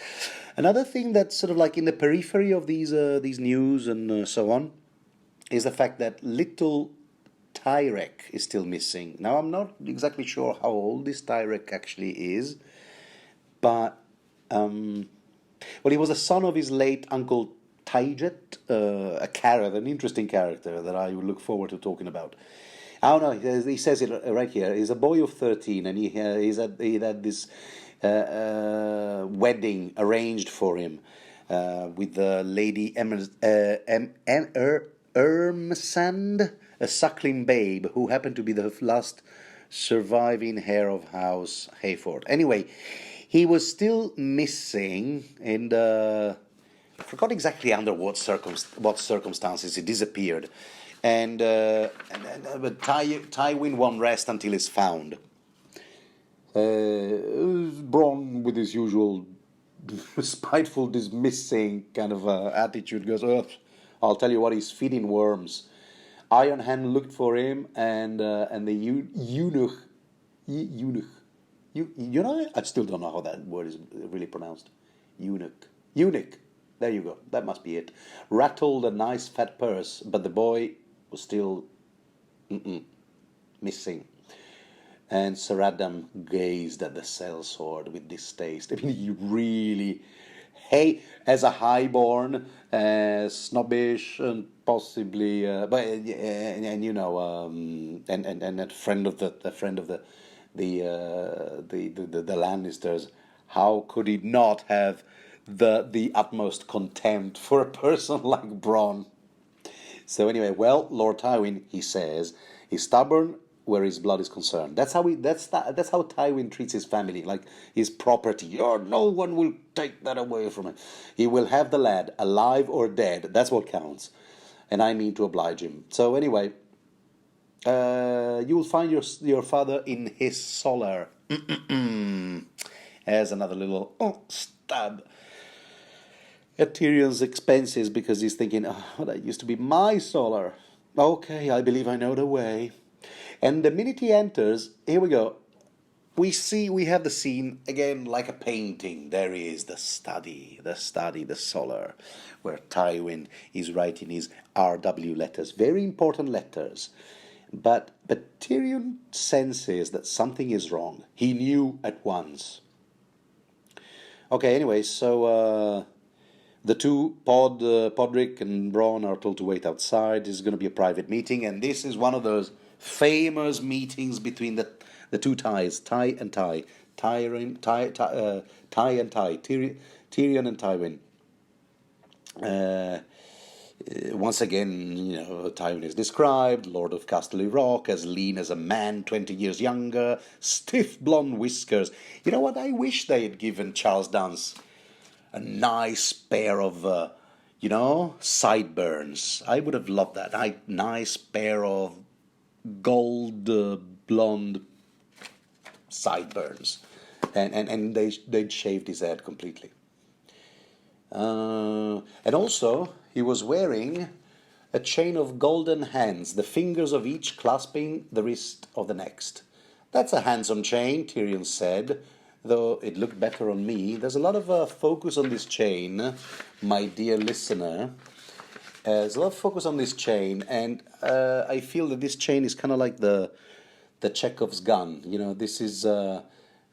Another thing that's sort of like in the periphery of these news and so on is the fact that little Tyrek is still missing. Now, I'm not exactly sure how old this Tyrek actually is, but well, he was the son of his late uncle Tyjet, an interesting character that I would look forward to talking about. I don't know, he says it right here. He's a boy of 13, and he had this wedding arranged for him with the Lady Ermsand, a suckling babe who happened to be the last surviving heir of House Hayford. Anyway, he was still missing, and I forgot exactly under what circumstances he disappeared. But Tywin won't rest until he's found. Bronn, with his usual spiteful, dismissing kind of attitude, goes, "Oh, I'll tell you what, he's feeding worms." Iron Hand looked for him, and the eunuch. You know, I still don't know how that word is really pronounced. Eunuch. There you go. That must be it. Rattled a nice fat purse, but the boy was still missing. And Sir Adam gazed at the sellsword with distaste. I mean, you really, as a highborn, snobbish, and possibly, and a friend of the Lannisters, how could he not have the utmost contempt for a person like Bronn? So anyway, well, Lord Tywin, he says, is stubborn where his blood is concerned. That's how Tywin treats his family, like his property. Oh, no one will take that away from him. He will have the lad, alive or dead. That's what counts. And I mean to oblige him. So anyway, you will find your father in his solar. As another little stab at Tyrion's expenses, because he's thinking, that used to be my solar. Okay, I believe I know the way. And the minute he enters, here we go. We have the scene again like a painting. There is the study, the solar, where Tywin is writing his RW letters, very important letters. But Tyrion senses that something is wrong. He knew at once. Okay, anyway, so the two, Podrick and Bronn, are told to wait outside. This is going to be a private meeting, and this is one of those famous meetings between the two Ties, Ty and Ty, Tyrion and Ty, Tyrion and Tywin. Once again, Tywin is described, Lord of Casterly Rock, as lean as a man, 20 years younger, stiff blonde whiskers. You know what? I wish they had given Charles Dance a nice pair of, sideburns. I would have loved that. A nice pair of gold blonde sideburns. And they'd shaved his head completely. And also, he was wearing a chain of golden hands, the fingers of each clasping the wrist of the next. That's a handsome chain, Tyrion said, though it looked better on me. There's a lot of focus on this chain, my dear listener. There's a lot of focus on this chain, and I feel that this chain is kind of like the Chekhov's gun. This is,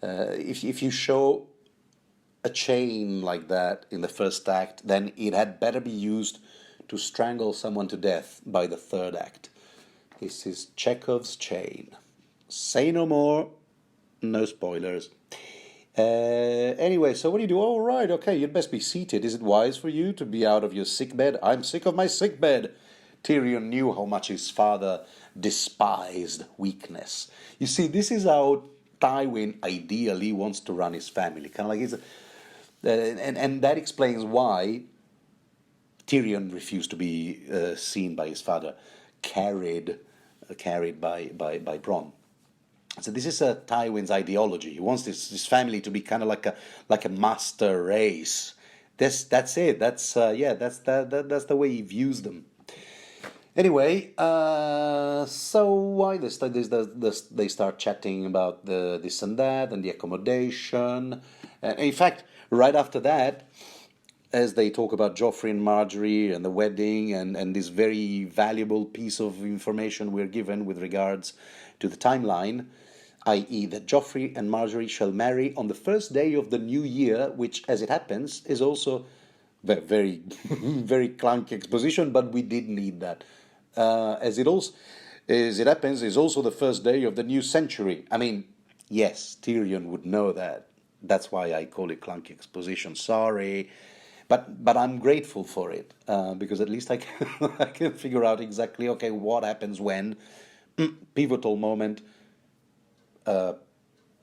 if you show a chain like that in the first act, then it had better be used to strangle someone to death by the third act. This is Chekhov's chain. Say no more, no spoilers. Anyway, so what do you do? All right, okay, you'd best be seated. Is it wise for you to be out of your sick bed? I'm sick of my sick bed. Tyrion knew how much his father despised weakness. You see, this is how Tywin ideally wants to run his family. Kind of like he's and that explains why Tyrion refused to be seen by his father, carried by Bronn. So this is Tywin's ideology. He wants this family to be kind of like a master race. That's it. That's the way he views them. Anyway, so why they start chatting about this and that and the accommodation. In fact, right after that, as they talk about Joffrey and Marjorie and the wedding and this very valuable piece of information we're given with regards to the timeline, i.e. that Joffrey and Marjorie shall marry on the first day of the new year, which, as it happens, is also very, very clunky exposition, but we did need that. As it happens, is also the first day of the new century. I mean, yes, Tyrion would know that. That's why I call it clunky exposition. Sorry, but I'm grateful for it because at least I can figure out exactly what happens when pivotal moment.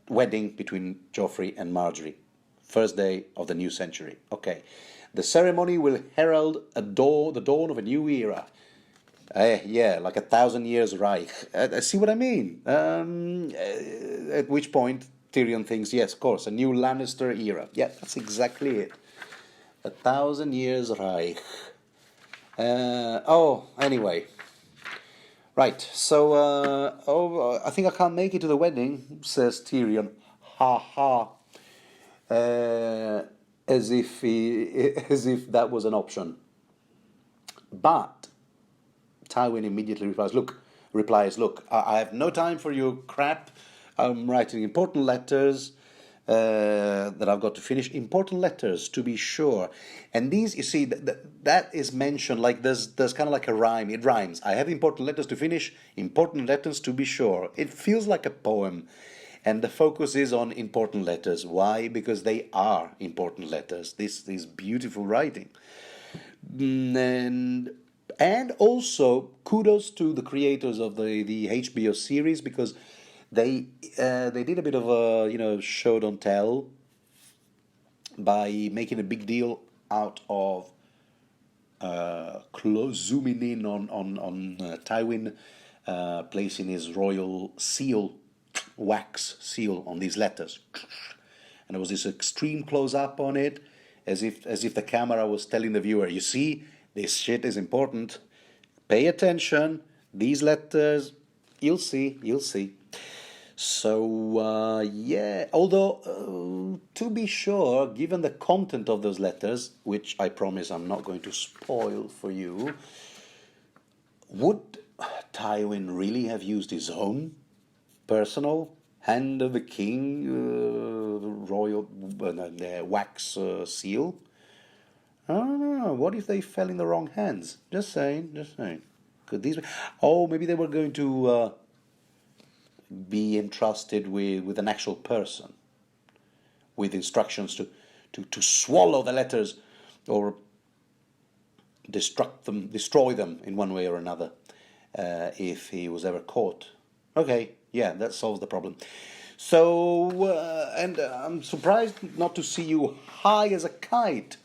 Wedding between Joffrey and Marjorie, first day of the new century. Okay, the ceremony will herald the dawn of a new era. Like 1,000 years Reich. See what I mean? At which point Tyrion thinks, yes, of course, a new Lannister era. Yeah, that's exactly it. 1,000 years Reich. Anyway. Right, so, I think I can't make it to the wedding, says Tyrion. Ha ha. As if that was an option. But Tywin immediately replies, look, I have no time for your crap. I'm writing important letters that I've got to finish. Important letters, to be sure. And these, you see, that is mentioned like there's kind of like a rhyme. It rhymes. I have important letters to finish, important letters to be sure. It feels like a poem. And the focus is on important letters. Why? Because they are important letters. This is beautiful writing. And also, kudos to the creators of the HBO series, because they did a bit of a show don't tell by making a big deal out of zooming in on Tywin placing his royal seal, wax seal on these letters, and there was this extreme close up on it, as if the camera was telling the viewer, you see, this shit is important. Pay attention. These letters, you'll see. So, although, to be sure, given the content of those letters, which I promise I'm not going to spoil for you, would Tywin really have used his own personal Hand of the King royal wax seal? I don't know. What if they fell in the wrong hands? Just saying. Could these be? Oh, maybe they were going to be entrusted with an actual person, with instructions to swallow the letters, or destroy them in one way or another, if he was ever caught. Okay, yeah, that solves the problem. So, and I'm surprised not to see you high as a kite,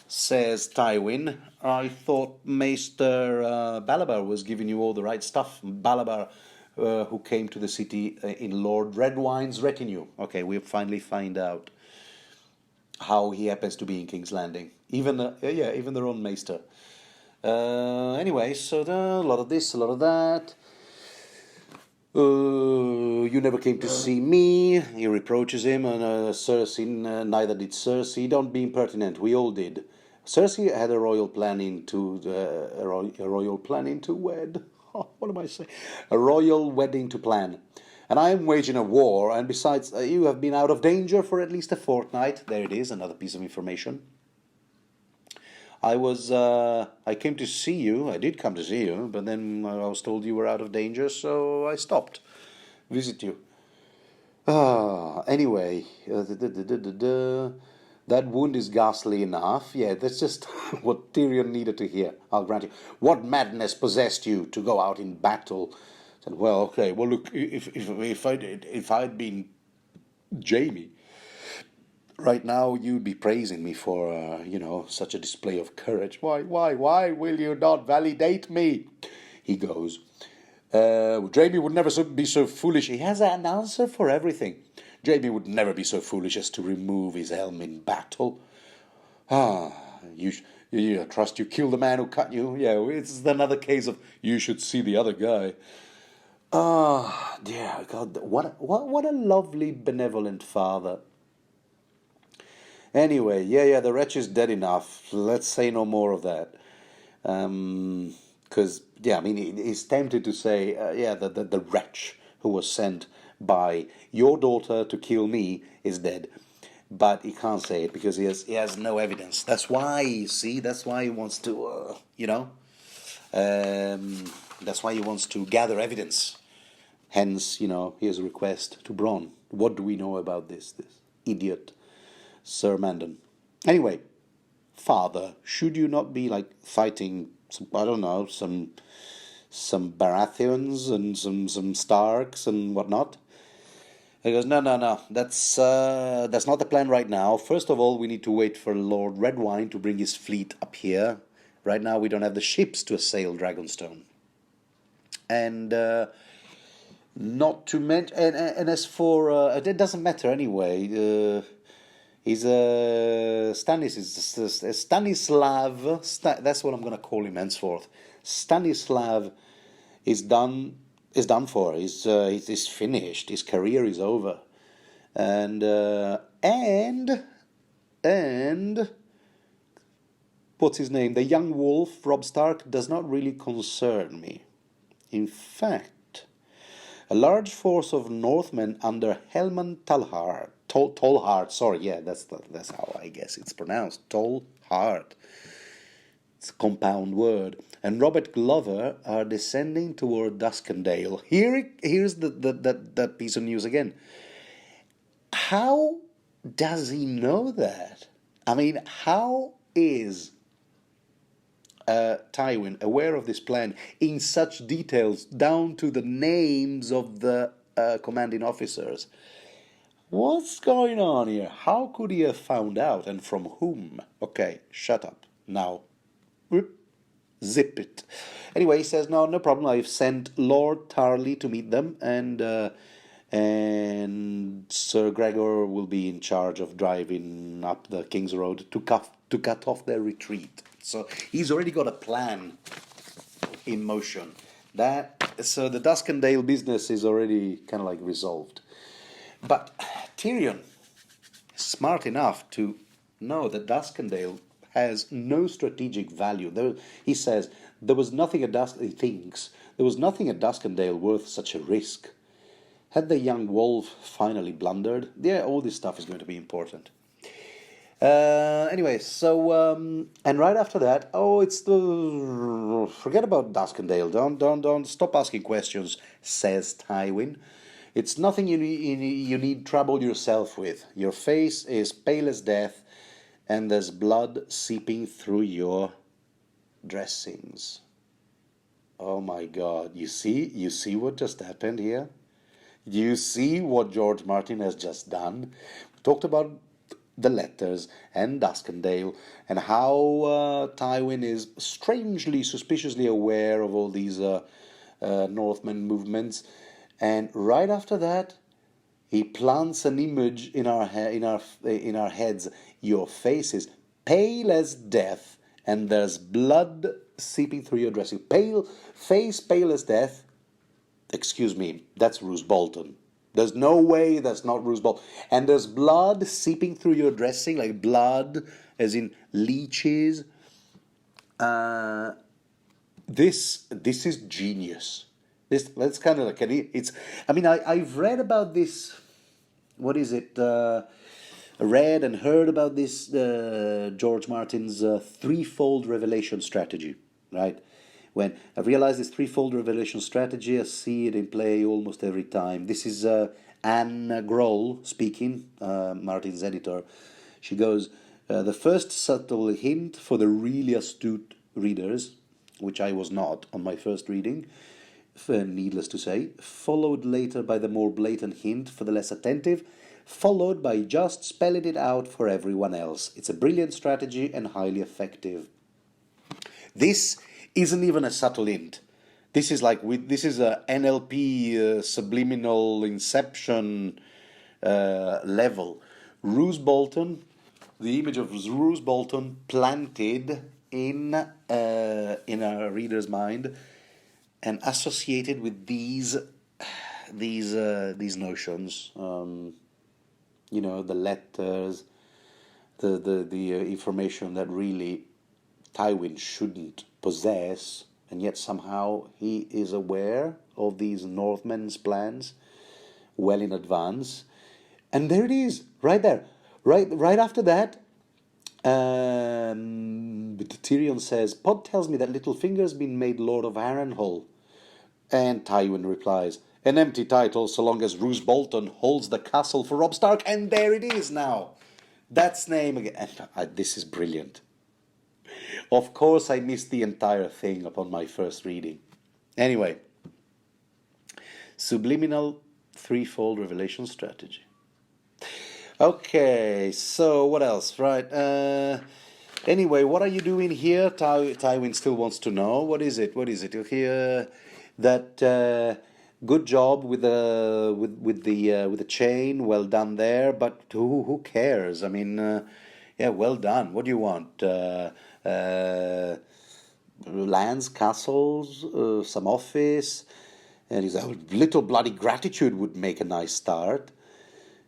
says Tywin. I thought Maester Balabar was giving you all the right stuff. Balabar, who came to the city in Lord Redwine's retinue. Okay, we finally find out how he happens to be in King's Landing. Even even their own Maester. Anyway, so a lot of this, a lot of that. You never came to see me. He reproaches him, and Cersei, neither did Cersei. Don't be impertinent. We all did. Cersei had a royal planning to wed. Oh, what am I saying? A royal wedding to plan. And I am waging a war, and besides, you have been out of danger for at least a fortnight. There it is, another piece of information. I came to see you. I did come to see you, but then I was told you were out of danger, so I stopped. Visit you. Anyway, that wound is ghastly enough. Yeah, that's just what Tyrion needed to hear, I'll grant you. What madness possessed you to go out in battle? I said, well, okay, well, look, if I'd been Jaime, right now you'd be praising me for, such a display of courage. Why will you not validate me? He goes, Jaime would never be so foolish. He has an answer for everything. Jaime would never be so foolish as to remove his helm in battle. You trust you killed the man who cut you? Yeah, it's another case of you should see the other guy. Dear God, what a lovely, benevolent father. Anyway, the wretch is dead enough. Let's say no more of that. Because, he's tempted to say, the wretch who was sent by your daughter to kill me is dead. But he can't say it because he has no evidence. That's why, that's why he wants to, that's why he wants to gather evidence. Hence, his request to Bronn. What do we know about this idiot Sir Mandon? Anyway, father, should you not be fighting some Baratheons and some Starks and whatnot? He goes, no, that's not the plan right now. First of all, we need to wait for Lord Redwine to bring his fleet up here. Right now, we don't have the ships to assail Dragonstone. And not to mention, and as for it doesn't matter anyway. He's Stanislav. That's what I'm going to call him henceforth. Stanislav is done for. He's finished. His career is over, and what's his name? The young wolf, Robb Stark, does not really concern me. In fact, a large force of Northmen under Helman Tallhart. That's how I guess it's pronounced. Tallhart. It's a compound word. And Robert Glover are descending toward Duskendale. Here's that piece of news again. How does he know that? I mean, how is Tywin aware of this plan in such details, down to the names of the commanding officers? What's going on here? How could he have found out, and from whom? Okay, shut up. Now, zip it. Anyway, he says, no problem. I've sent Lord Tarly to meet them, and Sir Gregor will be in charge of driving up the King's Road to cut off their retreat. So he's already got a plan in motion. So the Duskendale business is already kind of resolved. But Tyrion is smart enough to know that Duskendale has no strategic value. He says there was nothing at Duskendale worth such a risk. Had the young wolf finally blundered? Yeah, all this stuff is going to be important. Anyway, so and right after that, forget about Duskendale. Don't stop asking questions, says Tywin. It's nothing you need trouble yourself with. Your face is pale as death, and there's blood seeping through your dressings. Oh my God. You see what just happened here? You see what George Martin has just done? We talked about the letters and Duskendale and how Tywin is strangely, suspiciously aware of all these Northmen movements. And right after that, he plants an image in our heads. Your face is pale as death, and there's blood seeping through your dressing. Pale as death. Excuse me, that's Roose Bolton. There's no way that's not Roose Bolton. And there's blood seeping through your dressing, like blood, as in leeches. This is genius. That's kind of like it's. I mean, I've read about this. What is it? Read and heard about this George Martin's threefold revelation strategy, right? When I realize this threefold revelation strategy, I see it in play almost every time. This is Anne Grohl speaking, Martin's editor. She goes, the first subtle hint for the really astute readers, which I was not on my first reading, needless to say, followed later by the more blatant hint for the less attentive, followed by just spelling it out for everyone else. It's a brilliant strategy and highly effective. This isn't even a subtle hint. This is this is a NLP subliminal inception level. Roose Bolton, the image of Roose Bolton planted in our reader's mind and associated with these notions. The letters, the information that really Tywin shouldn't possess, and yet somehow he is aware of these Northmen's plans well in advance. And there it is, right there. Right after that, Tyrion says, Pod tells me that Littlefinger's been made Lord of Harrenhal. And Tywin replies, an empty title so long as Roose Bolton holds the castle for Robb Stark. And there it is now. That's name again. And this is brilliant. Of course, I missed the entire thing upon my first reading. Anyway, subliminal threefold revelation strategy. Okay, so what else? Right. Anyway, what are you doing here? Tywin still wants to know. What is it? Here, that good job with the chain. Well done there. But who cares? I mean, well done. What do you want? Lands, castles, some office. And he's a little bloody gratitude would make a nice start.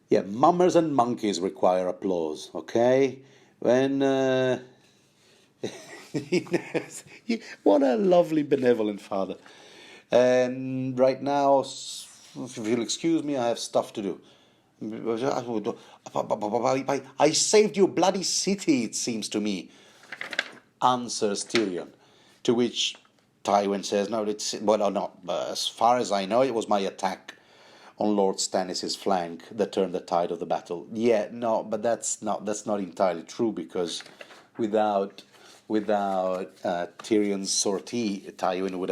Yeah, mummers and monkeys require applause, okay? When, what a lovely, benevolent father. And right now, if you'll excuse me, I have stuff to do. I saved your bloody city, it seems to me, answers Tyrion. To which Tywin says, no, as far as I know, it was my attack on Lord Stannis' flank that turned the tide of the battle. Yeah, no, but that's not entirely true, because without Tyrion's sortie, Tywin would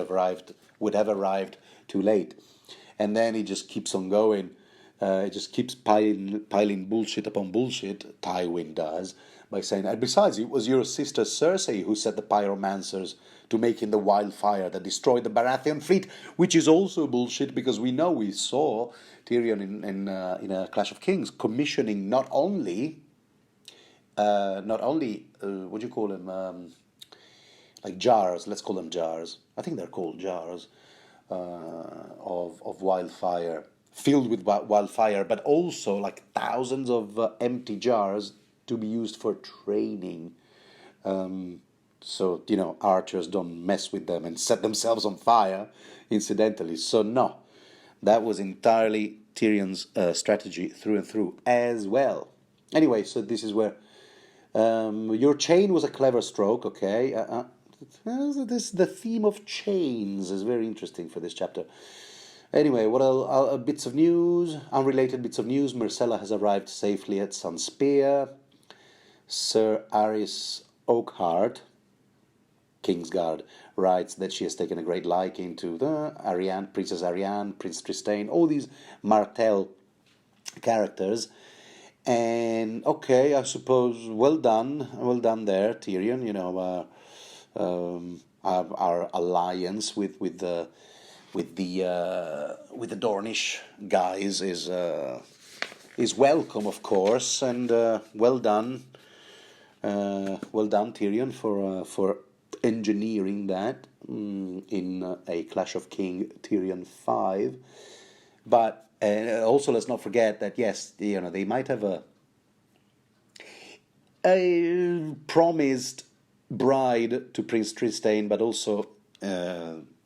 have arrived too late. And then he just keeps on going. He just keeps piling bullshit upon bullshit, Tywin does, by saying, and besides, it was your sister Cersei who set the pyromancers to making the wildfire that destroyed the Baratheon fleet, which is also bullshit, because we saw Tyrion in a Clash of Kings commissioning not only what do you call them, like jars, let's call them jars, I think they're called jars, of wildfire, filled with wildfire, but also like thousands of empty jars to be used for training. So, archers don't mess with them and set themselves on fire, incidentally. So, no, that was entirely Tyrion's strategy through and through as well. Anyway, so this is where your chain was a clever stroke, okay? The theme of chains is very interesting for this chapter. Anyway, what bits of news, unrelated bits of news. Myrcella has arrived safely at Sunspear. Sir Aris Oakhart Kingsguard writes that she has taken a great liking to the Ariane, Princess Ariane, Prince Tristain, all these Martell characters. And okay, I suppose well done there, Tyrion. Our alliance with the Dornish guys is welcome, of course, and well done, Tyrion, for engineering that in a Clash of King Tyrion V. But also, let's not forget that yes, they might have a promised bride to Prince Tristain, but also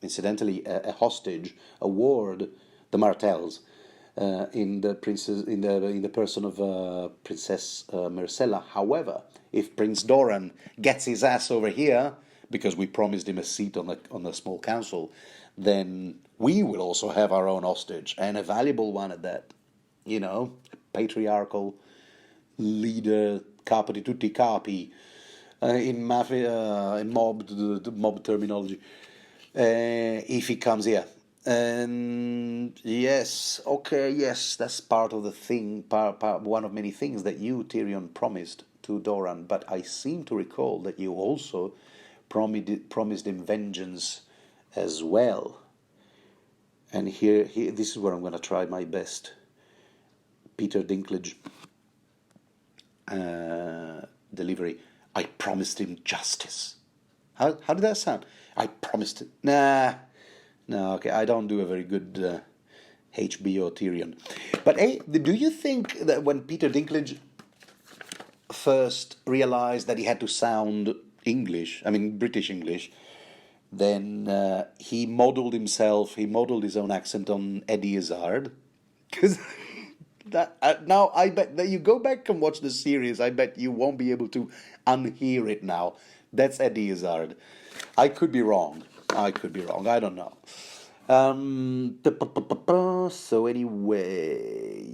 incidentally a hostage, a ward, the Martells, in the person of Princess Myrcella. However, if Prince Doran gets his ass over here because we promised him a seat on the small council, then we will also have our own hostage, and a valuable one at that. Patriarchal leader, capo di tutti i capi, in mafia, in mob terminology. If he comes here. And yes, that's part of the thing, one of many things that you, Tyrion, promised to Doran. But I seem to recall that you also promised him vengeance as well. And here, this is where I'm going to try my best. Peter Dinklage delivery. I promised him justice. How did that sound? I promised it. No, okay, I don't do a very good HBO Tyrion. But hey, do you think that when Peter Dinklage first realized that he had to sound British English, then he modeled his own accent on Eddie Izzard? Because now I bet that you go back and watch the series, I bet you won't be able to unhear it now. That's Eddie Izzard. I could be wrong. I don't know. So anyway,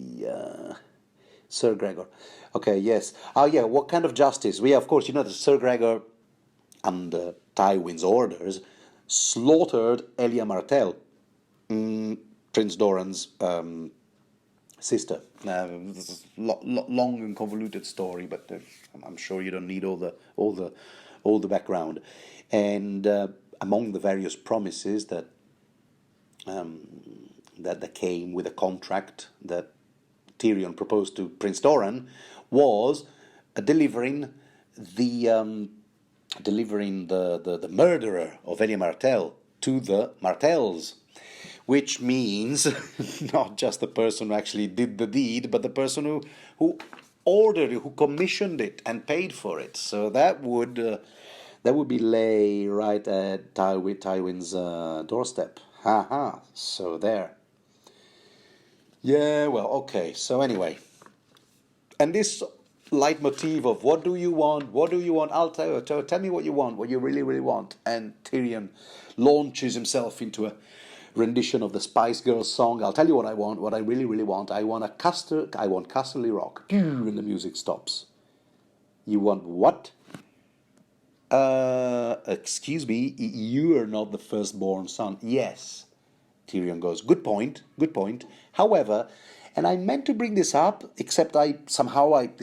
Sir Gregor. Okay, yes. Oh yeah, what kind of justice? Of course, that Sir Gregor, under Tywin's orders, slaughtered Elia Martell, Prince Doran's sister. Long and convoluted story, but I'm sure you don't need all the background. And among the various promises that came with a contract that Tyrion proposed to Prince Doran was delivering the murderer of Elia Martell to the Martells, which means not just the person who actually did the deed, but the person who ordered it, who commissioned it and paid for it. So that would be lay right at Tywin's doorstep. So there. Yeah, well, okay. So anyway, and this leitmotif of what do you want? I'll tell me what you want, what you really, really want. And Tyrion launches himself into a rendition of the Spice Girls song. I'll tell you what I want, what I really, really want. I want Casterly Rock. And the music stops. You want what? Excuse me, you are not the firstborn son. Yes. Tyrion goes, good point. However, and I meant to bring this up, except it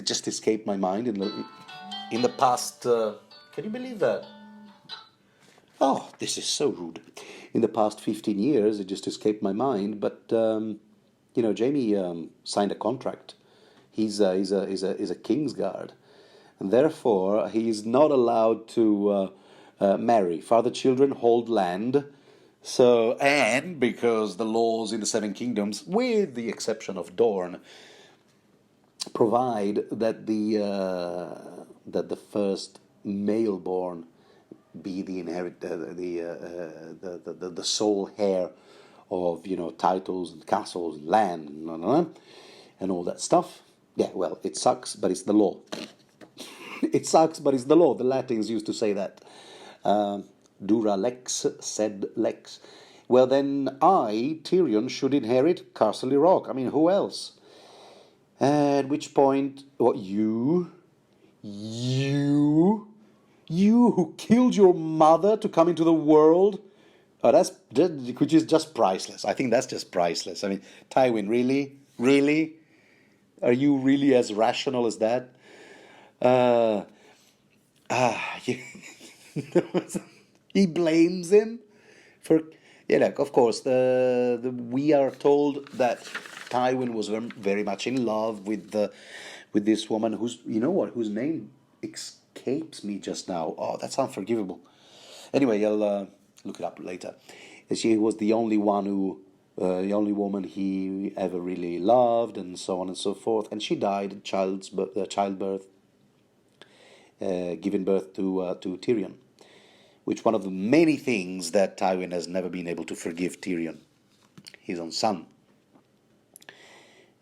just escaped my mind in the past. Can you believe that? Oh, this is so rude. In the past 15 years, it just escaped my mind. But Jaime signed a contract. He's a Kingsguard, and therefore he is not allowed to marry. Father children hold land. So, and because the laws in the Seven Kingdoms, with the exception of Dorne, provide that the first male born be the the sole heir of titles and castles and land and all that stuff. Yeah, well, it sucks, but it's the law. It sucks, but it's the law. The Latins used to say that. Dura lex, sed lex. Well, then I, Tyrion, should inherit Casterly Rock. I mean, who else? At which point, what, you You who killed your mother to come into the world? Oh, which is just priceless. I think that's just priceless. I mean, Tywin, really? Really? Are you really as rational as that? Uh, he he blames him for, of course, we are told that Tywin was very much in love with this woman whose name escapes me just now. Oh, that's unforgivable. Anyway, I'll look it up later. She was the only the only woman he ever really loved, and so on and so forth. And she died at childbirth, giving birth to Tyrion, which one of the many things that Tywin has never been able to forgive Tyrion, his own son.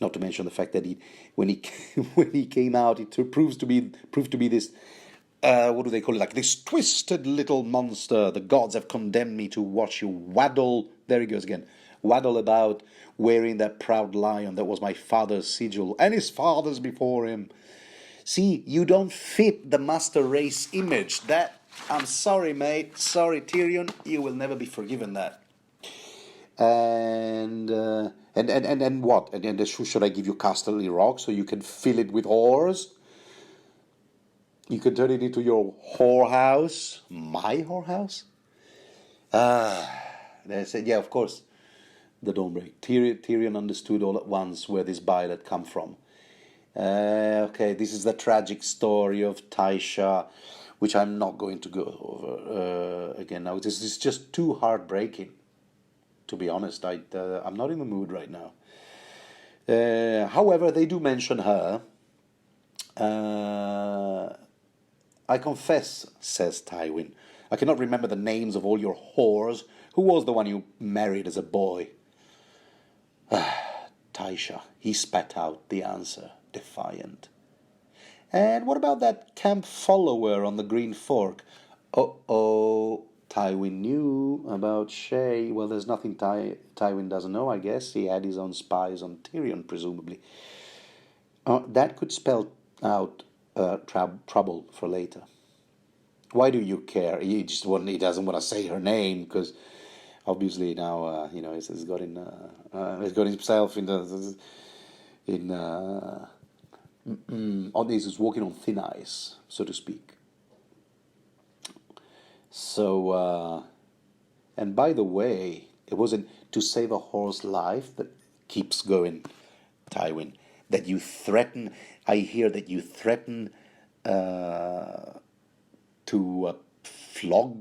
Not to mention the fact that when he came out, it proved to be this. What do they call it? Like this twisted little monster. The gods have condemned me to watch you waddle. There he goes again. Waddle about wearing that proud lion that was my father's sigil and his father's before him. See, you don't fit the master race image. I'm sorry, mate. Sorry, Tyrion. You will never be forgiven that. And what? And should I give you Casterly Rock so you can fill it with whores? You can turn it into your whorehouse. My whorehouse? They said, yeah, of course. The Dawnbreak. Tyrion understood all at once where this bile had come from. Okay, this is the tragic story of Tysha, which I'm not going to go over again now. This is just too heartbreaking, to be honest. I'm not in the mood right now. However, they do mention her. I confess, says Tywin, I cannot remember the names of all your whores. Who was the one you married as a boy? Tysha. He spat out the answer, defiant. And what about that camp follower on the Green Fork? Oh, Tywin knew about Shay. Well, there's nothing Tywin doesn't know, I guess. He had his own spies on Tyrion, presumably. That could spell out trouble for later. Why do you care? He doesn't want to say her name because obviously now he's got himself he's walking on thin ice, so to speak. So and by the way, it wasn't to save a horse's life that keeps going, Tywin. That you threaten. I hear that you threaten to flog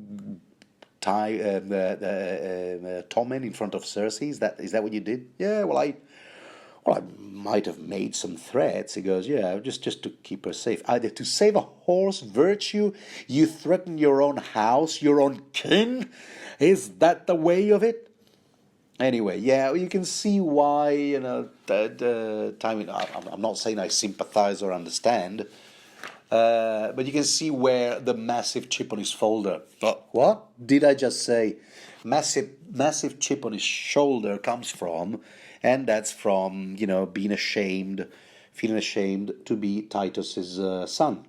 Tommen in front of Cersei. Is that what you did? Yeah. Well, I might have made some threats. He goes, yeah, just to keep her safe. Either to save a horse virtue, you threaten your own house, your own kin. Is that the way of it? Anyway, yeah, you can see why, I'm not saying I sympathize or understand, but you can see where the massive chip on his shoulder. What did I just say? Massive chip on his shoulder comes from, and that's from, being feeling ashamed to be Titus's son.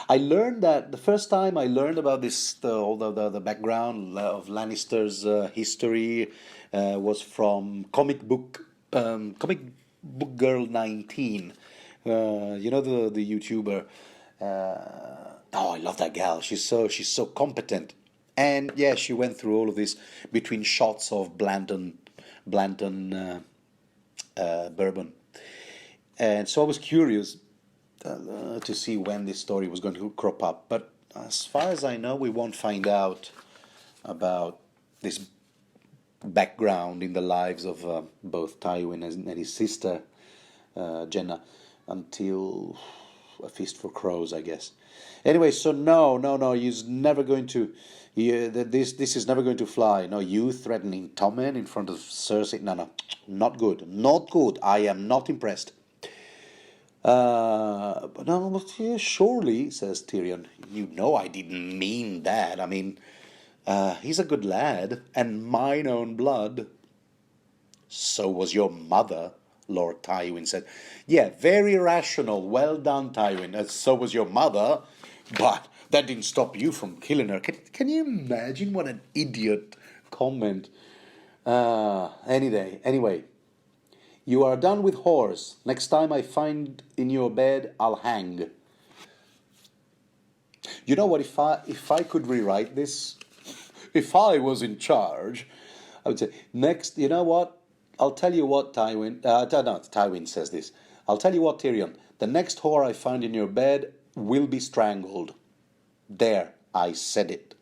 I learned that the first time I learned about this, the background of Lannister's history was from comic book girl 19. The YouTuber. I love that gal. She's so competent, and yeah, she went through all of this between shots of Blanton bourbon, and so I was curious to see when this story was going to crop up. But as far as I know, we won't find out about this background in the lives of both Tywin and his sister Jenna until A Feast for Crows, I guess. Anyway, so no, he's never going to. This is never going to fly. No, you threatening Tommen in front of Cersei. No, not good. I am not impressed. But yeah, surely, says Tyrion, I didn't mean that. I mean, he's a good lad, and mine own blood. So was your mother, Lord Tywin said. Yeah, very rational. Well done, Tywin. So was your mother. But that didn't stop you from killing her. Can you imagine what an idiot comment? Anyway, you are done with whores. Next time I find in your bed, I'll hang. You know what? If I could rewrite this, if I was in charge, I would say next. You know what? I'll tell you what, Tywin. No, Tywin says this. I'll tell you what, Tyrion. The next whore I find in your bed will be strangled. There, I said it.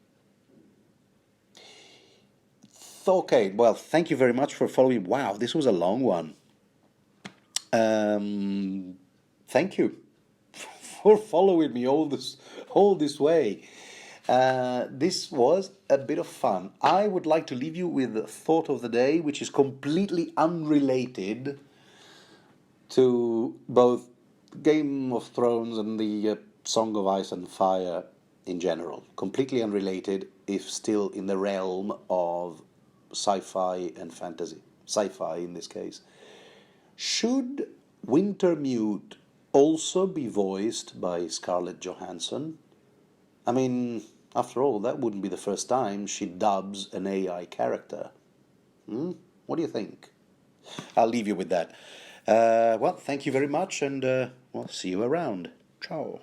Okay, well, thank you very much for following. Wow, this was a long one. Thank you for following me all this way. This was a bit of fun. I would like to leave you with the thought of the day, which is completely unrelated to both Game of Thrones and the Song of Ice and Fire in general. Completely unrelated, if still in the realm of sci-fi and fantasy. Sci-fi in this case. Should Wintermute also be voiced by Scarlett Johansson? I mean, after all, that wouldn't be the first time she dubs an AI character. What do you think? I'll leave you with that. Well, thank you very much, and see you around. Ciao.